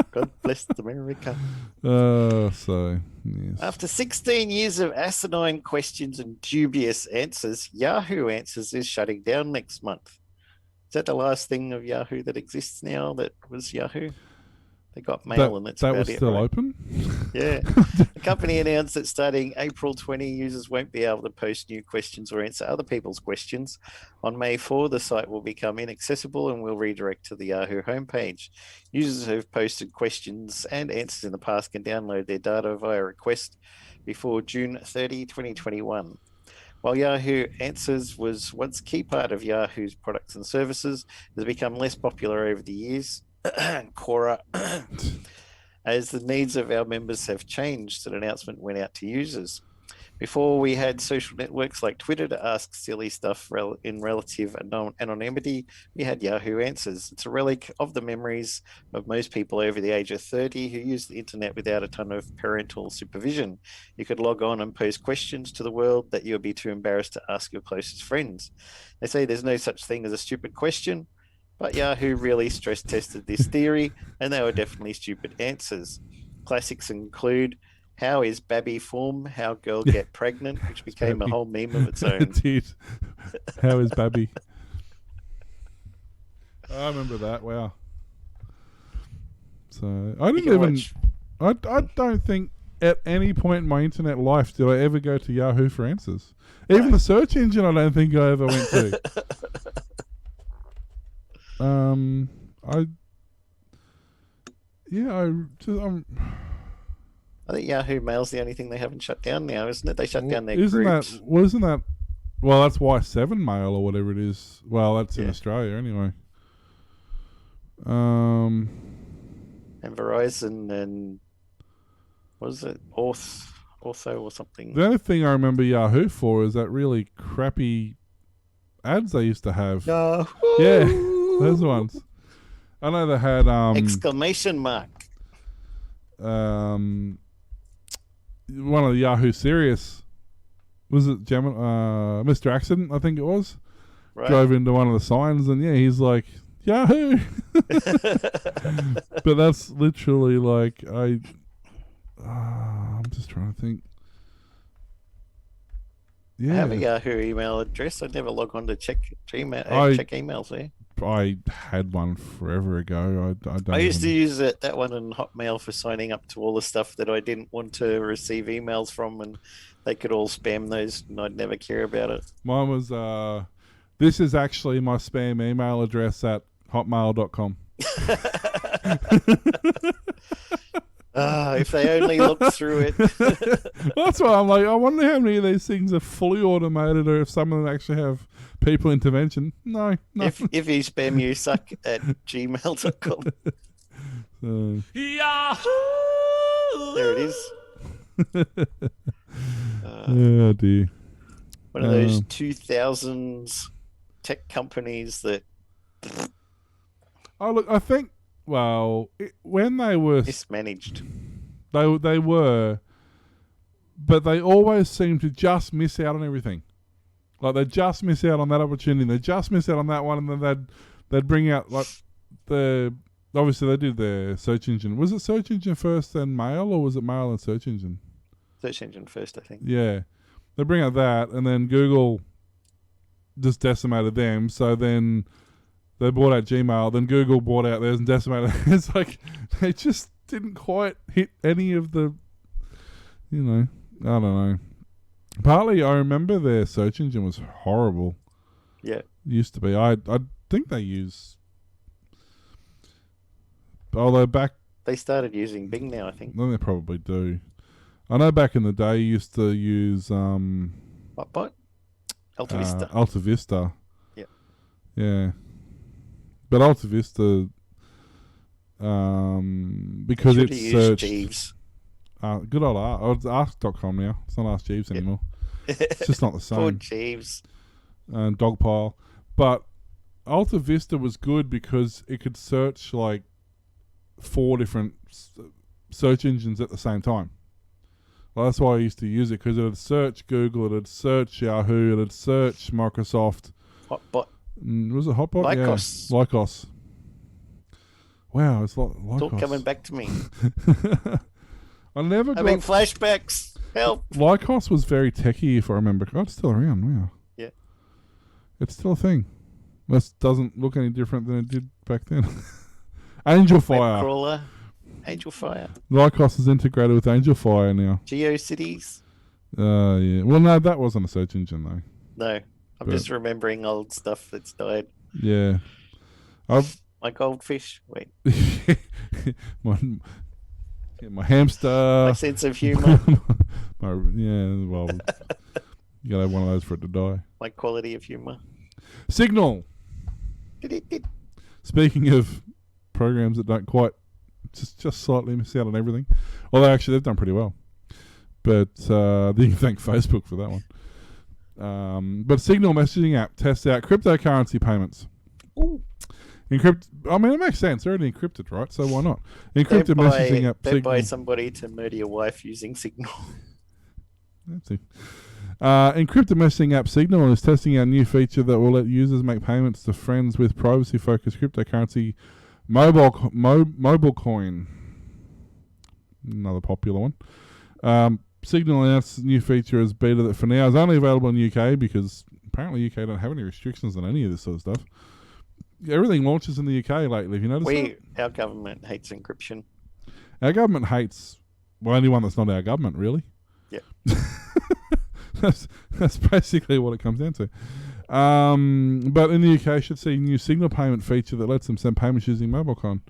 God bless America. So yes. After 16 years of asinine questions and dubious answers, Yahoo Answers is shutting down next month. Is that the last thing of Yahoo that exists now? That was Yahoo. They got mail and that's that about was it. still right? open. Yeah. The company announced that starting April 20, users won't be able to post new questions or answer other people's questions. On May 4, the site will become inaccessible and will redirect to the Yahoo homepage. Users who have posted questions and answers in the past can download their data via request before June 30, 2021. While Yahoo Answers was once a key part of Yahoo's products and services, it has become less popular over the years. Quora, as the needs of our members have changed, an announcement went out to users. Before, we had social networks like Twitter to ask silly stuff in relative anonymity. We had Yahoo Answers. It's a relic of the memories of most people over the age of 30 who use the internet without a ton of parental supervision. You could log on and post questions to the world that you would be too embarrassed to ask your closest friends. They say there's no such thing as a stupid question, but Yahoo really stress tested this theory, and they were definitely stupid answers. Classics include, how is Babby form? How girl get pregnant? Which became a whole meme of its own. It did. How is Babby? I remember that. Wow. So I didn't even. I don't think at any point in my internet life did I ever go to Yahoo for answers. Even the search engine, I don't think I ever went to. I think Yahoo Mail's the only thing they haven't shut down now, isn't it? They shut down their Isn't groups. that? Well, that's Y7 Mail or whatever it is. Well, that's in Australia anyway. And Verizon and what was it? Ortho or something. The only thing I remember Yahoo for is that really crappy ads they used to have. No. Yeah, those ones. I know they had exclamation mark. One of the Yahoo Serious, was it Mr. Accident, I think it was. Right. Drove into one of the signs and he's like, Yahoo. But that's literally like I'm just trying to think. Yeah. I have a Yahoo email address. I never log on to check Gmail, check emails there. I had one forever ago. I used to use that one in Hotmail for signing up to all the stuff that I didn't want to receive emails from, and they could all spam those, and I'd never care about it. Mine was, this is actually my spam email address at hotmail.com. If they only looked through it. That's why I'm like, I wonder how many of these things are fully automated or if some of them actually have people intervention. No. If you spam you suck at gmail.com. Yahoo! There it is. Oh dear. One of those 2000s tech companies that... Oh, look, I think, when they were... mismanaged. They were, but they always seem to just miss out on everything. Like, they just miss out on that opportunity. They just miss out on that one, and then they'd bring out, like, obviously they did their search engine. Was it search engine first, then mail, or was it mail and search engine? Search engine first, I think. Yeah. They bring out that, and then Google just decimated them, so then they bought out Gmail, then Google bought out theirs and decimated. It's like, they just didn't quite hit any of the, I don't know. Partly, I remember their search engine was horrible. Yeah. It used to be. I think they use... Although back... They started using Bing now, I think. Then they probably do. I know back in the day, you used to use... What? Alta Vista. Alta Vista. Yeah. Yeah. But Alta Vista... because it's searched... Jeeves. Good old it's Ask.com now. It's not Ask Jeeves anymore. It's just not the same. Poor Jeeves. And Dogpile. But Alta Vista was good because it could search like 4 different search engines at the same time. Well, that's why I used to use it, because it would search Google, it would search Yahoo, it would search Microsoft. Hotbot. Was it Hotbot? Lycos. Yeah. Lycos. Wow, it's like Lycos. It's all coming back to me. I never got... Having flashbacks. Help. Lycos was very techy, if I remember. Oh, it's still around. Wow. Yeah. It's still a thing. This doesn't look any different than it did back then. Angel Fire. Crawler. Angel Fire. Lycos is integrated with Angel Fire now. GeoCities. Yeah. Well, no, that wasn't a search engine, though. No. I'm just remembering old stuff that's died. Yeah. My goldfish. Wait. my hamster. My sense of humour. You gotta have one of those for it to die. My quality of humour. Signal. Speaking of programs that don't quite, just slightly miss out on everything. Although actually they've done pretty well. But you can thank Facebook for that one. But Signal messaging app tests out cryptocurrency payments. Ooh. I mean, it makes sense. They're already encrypted, right? So why not? Encrypted messaging app. Don't buy somebody to murder your wife using Signal. That's it. Encrypted messaging app Signal is testing out a new feature that will let users make payments to friends with privacy-focused cryptocurrency mobile coin. Another popular one. Signal announced a new feature as beta that for now is only available in the UK because apparently UK don't have any restrictions on any of this sort of stuff. Everything launches in the UK lately. Have you noticed that? Our government hates encryption. Our government hates anyone that's not our government, really. Yeah. That's basically what it comes down to. But in the UK, should see a new Signal payment feature that lets them send payments using mobile coin.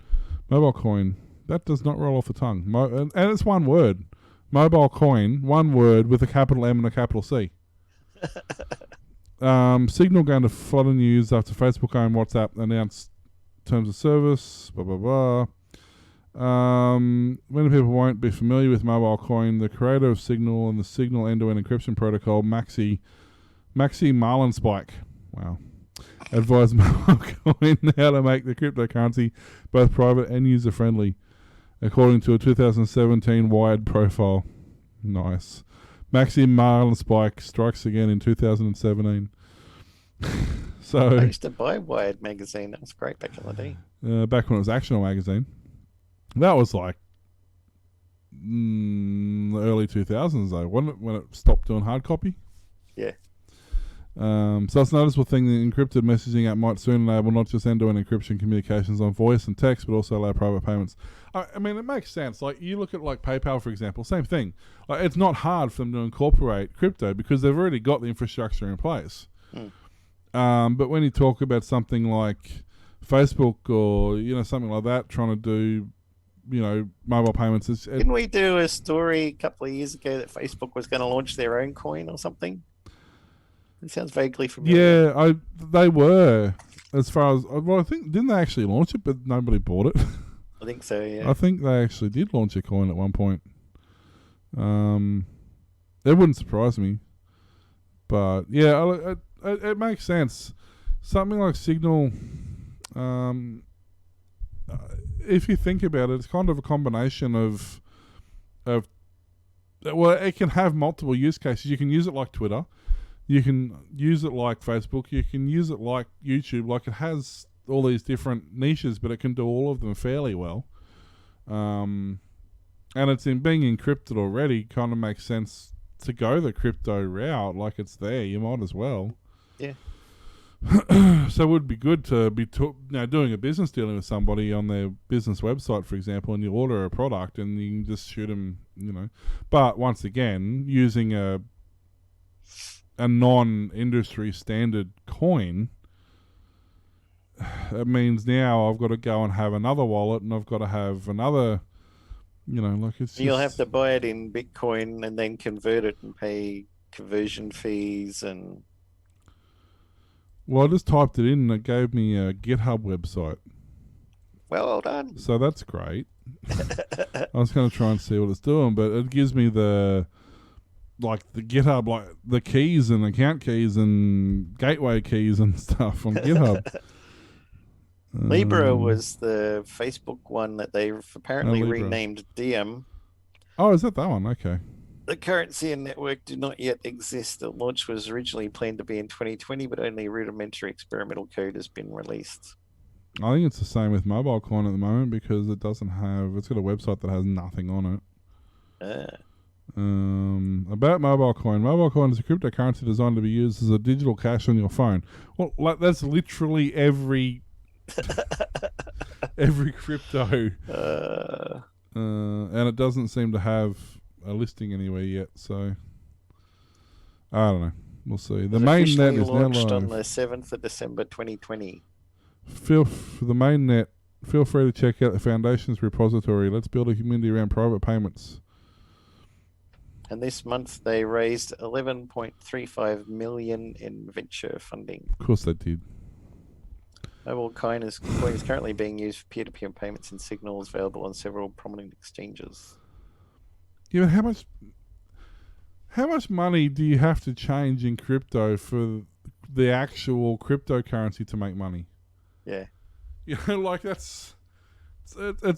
That does not roll off the tongue. And it's one word. Mobile coin, one word with a capital M and a capital C. Signal going to flood in news after Facebook and WhatsApp announced terms of service. Blah blah blah. Many people won't be familiar with mobile coin. The creator of Signal and the Signal end-to-end encryption protocol, Maxi Marlinspike. Wow. Advised mobile coin how to make the cryptocurrency both private and user-friendly, according to a 2017 Wired profile. Nice. Maxi Marlinspike strikes again in 2017. So I used to buy Wired magazine. That was great back in the day. Back when it was Actional magazine. That was like the early 2000s, though, wasn't it? When it stopped doing hard copy. Yeah. So it's a noticeable thing the encrypted messaging app might soon enable not just end-to-end encryption communications on voice and text, but also allow private payments. I mean, it makes sense. Like, you look at like PayPal, for example, same thing. Like, it's not hard for them to incorporate crypto because they've already got the infrastructure in place. But when you talk about something like Facebook or something like that, trying to do mobile payments, Didn't we do a story a couple of years ago that Facebook was going to launch their own coin or something? It sounds vaguely familiar. Yeah, they were. As far as I think, didn't they actually launch it, but nobody bought it? I think so. Yeah. I think they actually did launch a coin at one point. It wouldn't surprise me, but yeah, it makes sense. Something like Signal. If you think about it, it's kind of a combination of well, it can have multiple use cases. You can use it like Twitter. You can use it like Facebook. You can use it like YouTube. Like, it has all these different niches, but it can do all of them fairly well. And it's in being encrypted already. Kind of makes sense to go the crypto route. Like, it's there. You might as well. Yeah. So it would be good to be doing a business dealing with somebody on their business website, for example, and you order a product and you can just shoot them, But once again, using a non-industry standard coin, it means now I've got to go and have another wallet and I've got to have another, You'll have to buy it in Bitcoin and then convert it and pay conversion fees and... Well, I just typed it in and it gave me a GitHub website. Well done. So that's great. I was going to try and see what it's doing, but it gives me the GitHub, like the keys and account keys and gateway keys and stuff on GitHub. Libra was the Facebook one that they've apparently Libra. renamed Diem. Oh, is that one? Okay. The currency and network do not yet exist. The launch was originally planned to be in 2020, but only rudimentary experimental code has been released. I think it's the same with mobile coin at the moment because it's got a website that has nothing on it. About mobile coin. Mobile coin is a cryptocurrency designed to be used as a digital cash on your phone. Well, like, that's literally every crypto. And it doesn't seem to have a listing anywhere yet, so I don't know. We'll see. The main net is now launched live. on the 7th of December 2020. For the main net, feel free to check out the Foundation's repository. Let's build a community around private payments. And this month they raised 11.35 million in venture funding. Of course they did. Mobile coin is currently being used for peer-to-peer payments and Signals available on several prominent exchanges. Yeah, how much money do you have to change in crypto for the actual cryptocurrency to make money? Yeah. Like, it's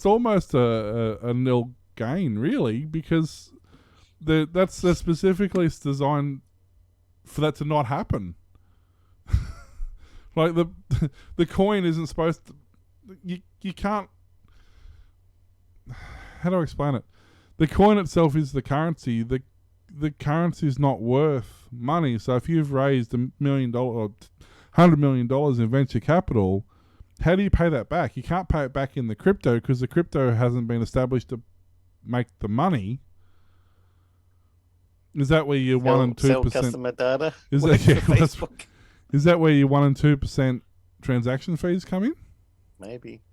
almost a nil gain, really, because that's specifically designed for that to not happen. Like, the coin isn't supposed to... You can't... How do I explain it? The coin itself is the currency. The currency is not worth money. So if you've raised $1 million or $100 million in venture capital, how do you pay that back? You can't pay it back in the crypto because the crypto hasn't been established to make the money. Is that where your 1 and 2%? Sell customer data. Is that Facebook? Is that where your 1 and 2% transaction fees come in? Maybe.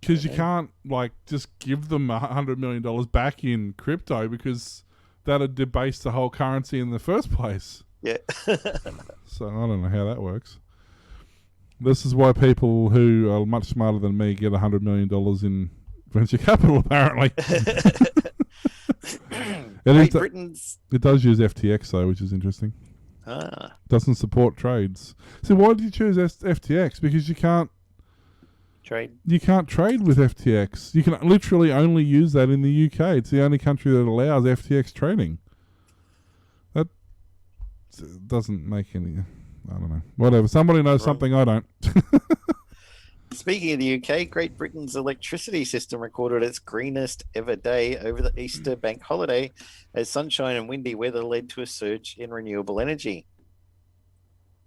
because you can't like just give them $100 million back in crypto because that'd debase the whole currency in the first place. Yeah. So I don't know how that works. This is why people who are much smarter than me get $100 million in venture capital, apparently. Great Britain's... It does use FTX, though, which is interesting. Ah. Doesn't support trades. So why did you choose FTX? Because you can't trade. You can't trade with FTX. You can literally only use that in the UK. It's the only country that allows FTX trading. That doesn't make any... I don't know. Whatever. Somebody knows something I don't. Speaking of the UK, Great Britain's electricity system recorded its greenest ever day over the Easter bank holiday as sunshine and windy weather led to a surge in renewable energy.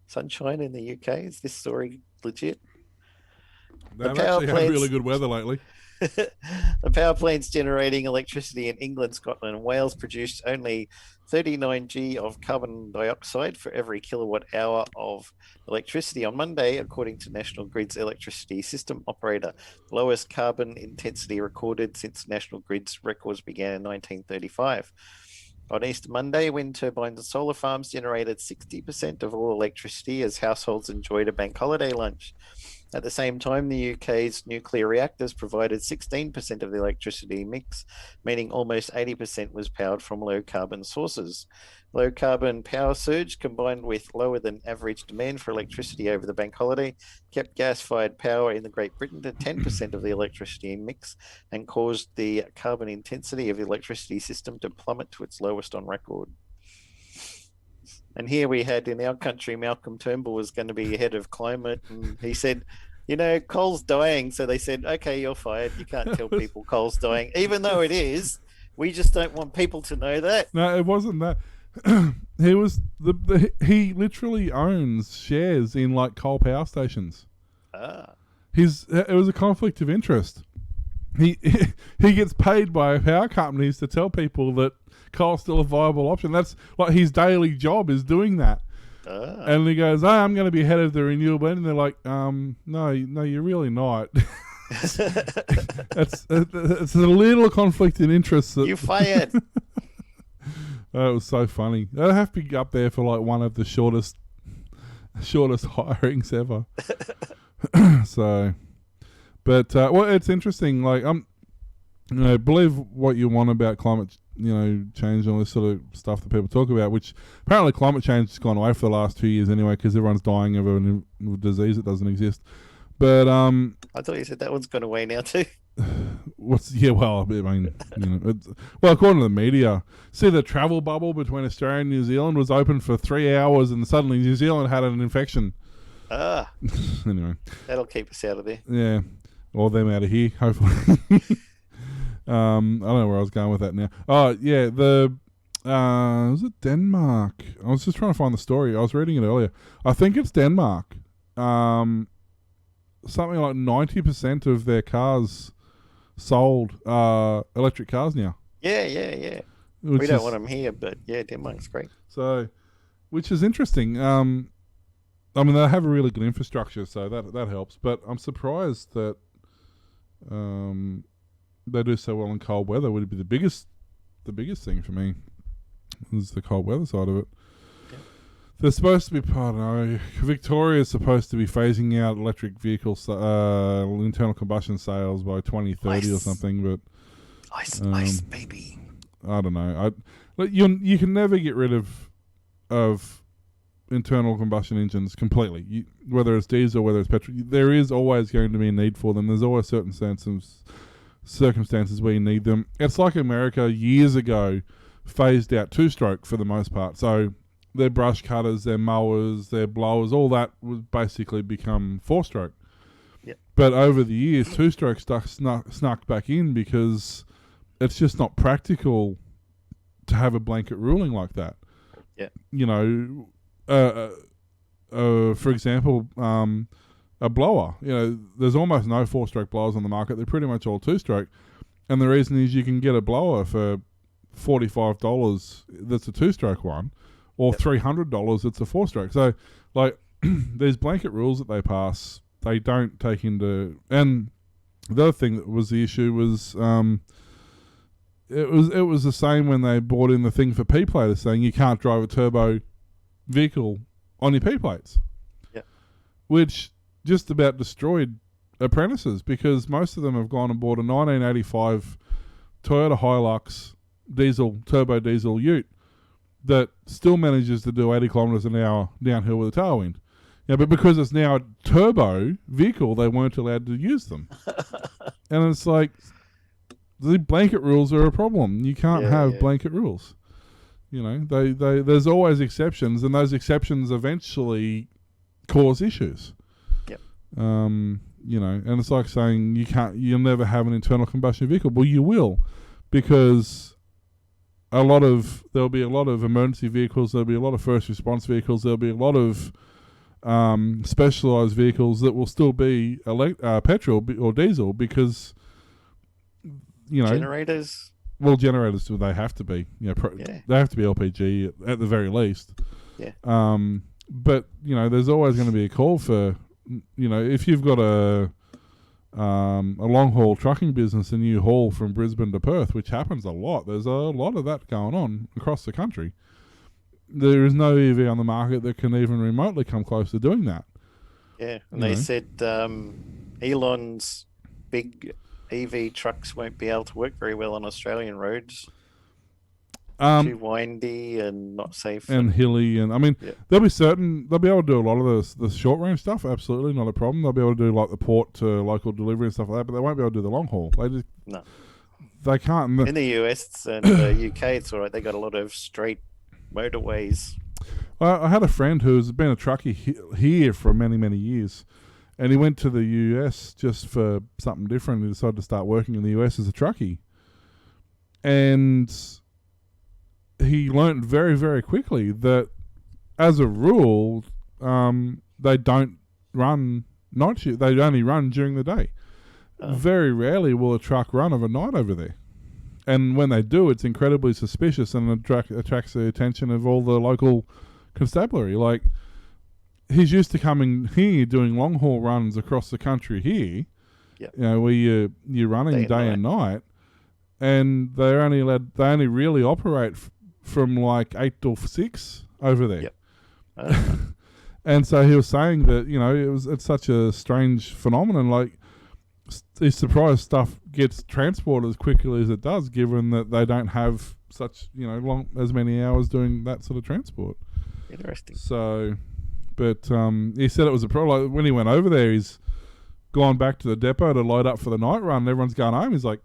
Sunshine in the UK? Is this story legit? They've actually had really good weather lately. The power plants generating electricity in England, Scotland, and Wales produced only 39 G of carbon dioxide for every kilowatt hour of electricity on Monday, according to National Grid's electricity system operator. Lowest carbon intensity recorded since National Grid's records began in 1935. On Easter Monday, wind turbines and solar farms generated 60% of all electricity as households enjoyed a bank holiday lunch. At the same time, the UK's nuclear reactors provided 16% of the electricity mix, meaning almost 80% was powered from low-carbon sources. Low-carbon power surge, combined with lower than average demand for electricity over the bank holiday, kept gas-fired power in the Great Britain to 10% of the electricity mix and caused the carbon intensity of the electricity system to plummet to its lowest on record. And here we had in our country, Malcolm Turnbull was going to be head of climate, and he said, you know, coal's dying. So they said, okay, you're fired. You can't tell people coal's dying, even though it is. We just don't want people to know that. No, it wasn't that. He was he literally owns shares in like coal power stations. Ah. It was a conflict of interest. He gets paid by power companies to tell people that coal's still a viable option. That's like his daily job is doing that. Ah. And he goes, "Oh, I'm going to be head of the renewable," and they're like, no, you're really not." it's a little conflict in interest. You fired. Oh, it was so funny. I have to be up there for like one of the shortest hirings ever. So, but well, it's interesting. Like believe what you want about climate, change and all this sort of stuff that people talk about. Which apparently climate change has gone away for the last 2 years anyway, because everyone's dying of a disease that doesn't exist. But I thought you said that one's gone away now too. Well, I mean, according to the media, see the travel bubble between Australia and New Zealand was open for 3 hours, and suddenly New Zealand had an infection. Ah. Anyway, that'll keep us out of there. Yeah, or them out of here, hopefully. I don't know where I was going with that now. Oh yeah, was it Denmark? I was just trying to find the story. I was reading it earlier. I think it's Denmark. Something like 90% of their cars sold electric cars now. Yeah. We don't want them here, but yeah, Denmark's great. So, which is interesting. I mean, they have a really good infrastructure, so that helps. But I'm surprised that they do so well in cold weather. Would be the biggest thing for me is the cold weather side of it. They're supposed to be, I don't know, Victoria's supposed to be phasing out electric vehicles, internal combustion sales by 2030 or something, but... Ice, baby. I don't know. You can never get rid of internal combustion engines completely, whether it's diesel or whether it's petrol. There is always going to be a need for them. There's always certain circumstances where you need them. It's like America years ago phased out two-stroke for the most part, so... Their brush cutters, their mowers, their blowers, all that would basically become four-stroke. Yep. But over the years, two-stroke snuck back in because it's just not practical to have a blanket ruling like that. Yeah. For example, a blower. There's almost no four-stroke blowers on the market. They're pretty much all two-stroke. And the reason is you can get a blower for $45 that's a two-stroke one. Or $300, it's a four-stroke. So, like, these blanket rules that they pass, they don't take into... And the other thing that was the issue was it was the same when they brought in the thing for P platers saying you can't drive a turbo vehicle on your P plates. Yeah. Which just about destroyed apprentices because most of them have gone and bought a 1985 Toyota Hilux turbo diesel ute that still manages to do 80 kilometres an hour downhill with a tailwind. Yeah, but because it's now a turbo vehicle, they weren't allowed to use them. And it's like, the blanket rules are a problem. You can't have blanket rules. You know, there's always exceptions, and those exceptions eventually cause issues. Yep. You know, and it's like saying you'll never have an internal combustion vehicle. Well, you will, because there'll be a lot of emergency vehicles, there'll be a lot of first response vehicles, there'll be a lot of specialised vehicles that will still be petrol or diesel because, you know, generators. Well, generators, they have to be. You know, they have to be LPG at the very least. Yeah. But you know, there's always going to be a call for, you know, if you've got a long haul trucking business and you haul from Brisbane to Perth, which happens a lot. There's a lot of that going on across the country. There is no EV on the market that can even remotely come close to doing that. Yeah, and they said Elon's big EV trucks won't be able to work very well on Australian roads. Too windy and not safe. And hilly. And I mean, they'll be able to do a lot of the short range stuff. Absolutely not a problem. They'll be able to do like the port to local delivery and stuff like that, but they won't be able to do the long haul. They can't. In the US and the UK, it's all right. They got a lot of straight motorways. Well, I had a friend who's been a truckie here for many, many years, and he went to the US just for something different. He decided to start working in the US as a truckie. And he learned very, very quickly that, as a rule, they don't run night shift. They only run during the day. Very rarely will a truck run overnight over there. And when they do, it's incredibly suspicious and attracts the attention of all the local constabulary. Like, he's used to coming here doing long haul runs across the country here, you know, where you're running day and night, and they only really operate from like 8 till 6 over there. Yep. And so he was saying that, you know, it's such a strange phenomenon. Like, he's surprised stuff gets transported as quickly as it does, given that they don't have such, you know, as many hours doing that sort of transport. Interesting. So, but he said it was a problem. Like, when he went over there, he's gone back to the depot to load up for the night run, and everyone's going home. He's like,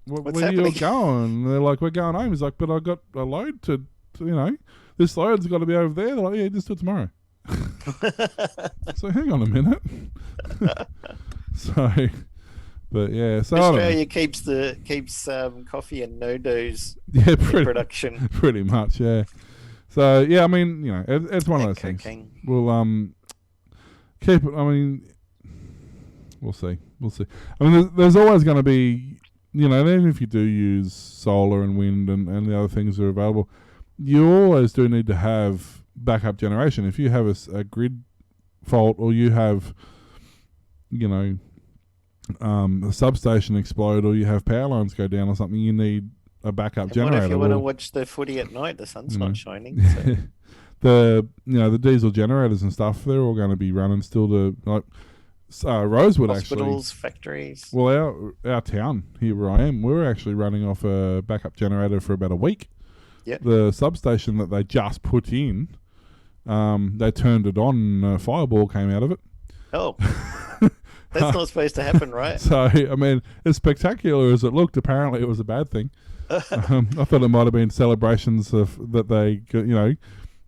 where are you going? And they're like, we're going home. He's like, but I got a load to, you know, this load's got to be over there. They're like, yeah, just do it tomorrow. So hang on a minute. So, but yeah, so Australia keeps coffee and no-dos in production. Pretty much, yeah. So yeah, I mean, you know, it's one of those things. We'll keep it. I mean, we'll see. I mean, there's always going to be, you know, even if you do use solar and wind and the other things that are available, you always do need to have backup generation. If you have a grid fault, or you have, you know, a substation explode, or you have power lines go down or something, you need a backup generator. What if you want to watch the footy at night? The sun's not shining. So. The diesel generators and stuff, they're all going to be running still to, like, Rosewood. Hospitals, actually, factories. Well, our town here where I am, we're actually running off a backup generator for about a week. Yep. The substation that they just put in, they turned it on, and a fireball came out of it. Oh. That's not supposed to happen, right? So, I mean, as spectacular as it looked, apparently it was a bad thing. I thought it might have been celebrations that they, you know,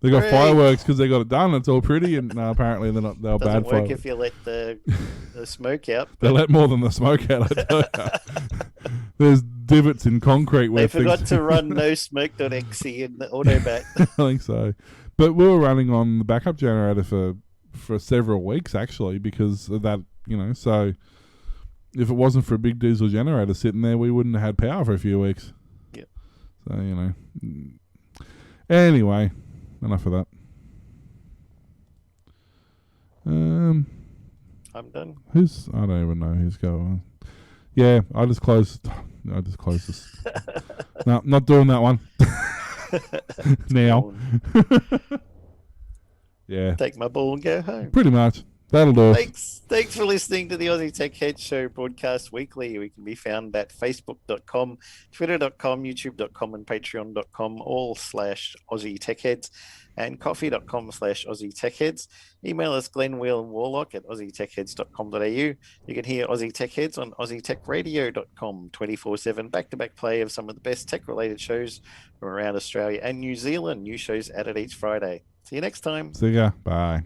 they got fireworks because they got it done. It's all pretty, and no, apparently they're not. They're bad. Doesn't work if you let the smoke out. They let more than the smoke out. I tell you. There's divots in concrete where they forgot to run nosmoke.exe in the autoback. I think so, but we were running on the backup generator for several weeks actually because of that. You know, so if it wasn't for a big diesel generator sitting there, we wouldn't have had power for a few weeks. Yep. So, you know. Anyway, enough of that. I'm done. I don't even know who's going. Yeah, I just closed this. No, not doing that one. Now. Yeah. Take my ball and go home. Pretty much. That'll do it. Thanks for listening to the Aussie Tech Head Show broadcast weekly. We can be found at facebook.com, twitter.com, youtube.com, and patreon.com, all /Aussie Tech Heads, and coffee.com/Aussie Tech Heads. Email us Glenn, Wheel, and Warlock at aussietechheads.com.au. You can hear Aussie Tech Heads on aussietechradio.com 24/7, back-to-back play of some of the best tech-related shows from around Australia and New Zealand. New shows added each Friday. See you next time. See ya. Bye.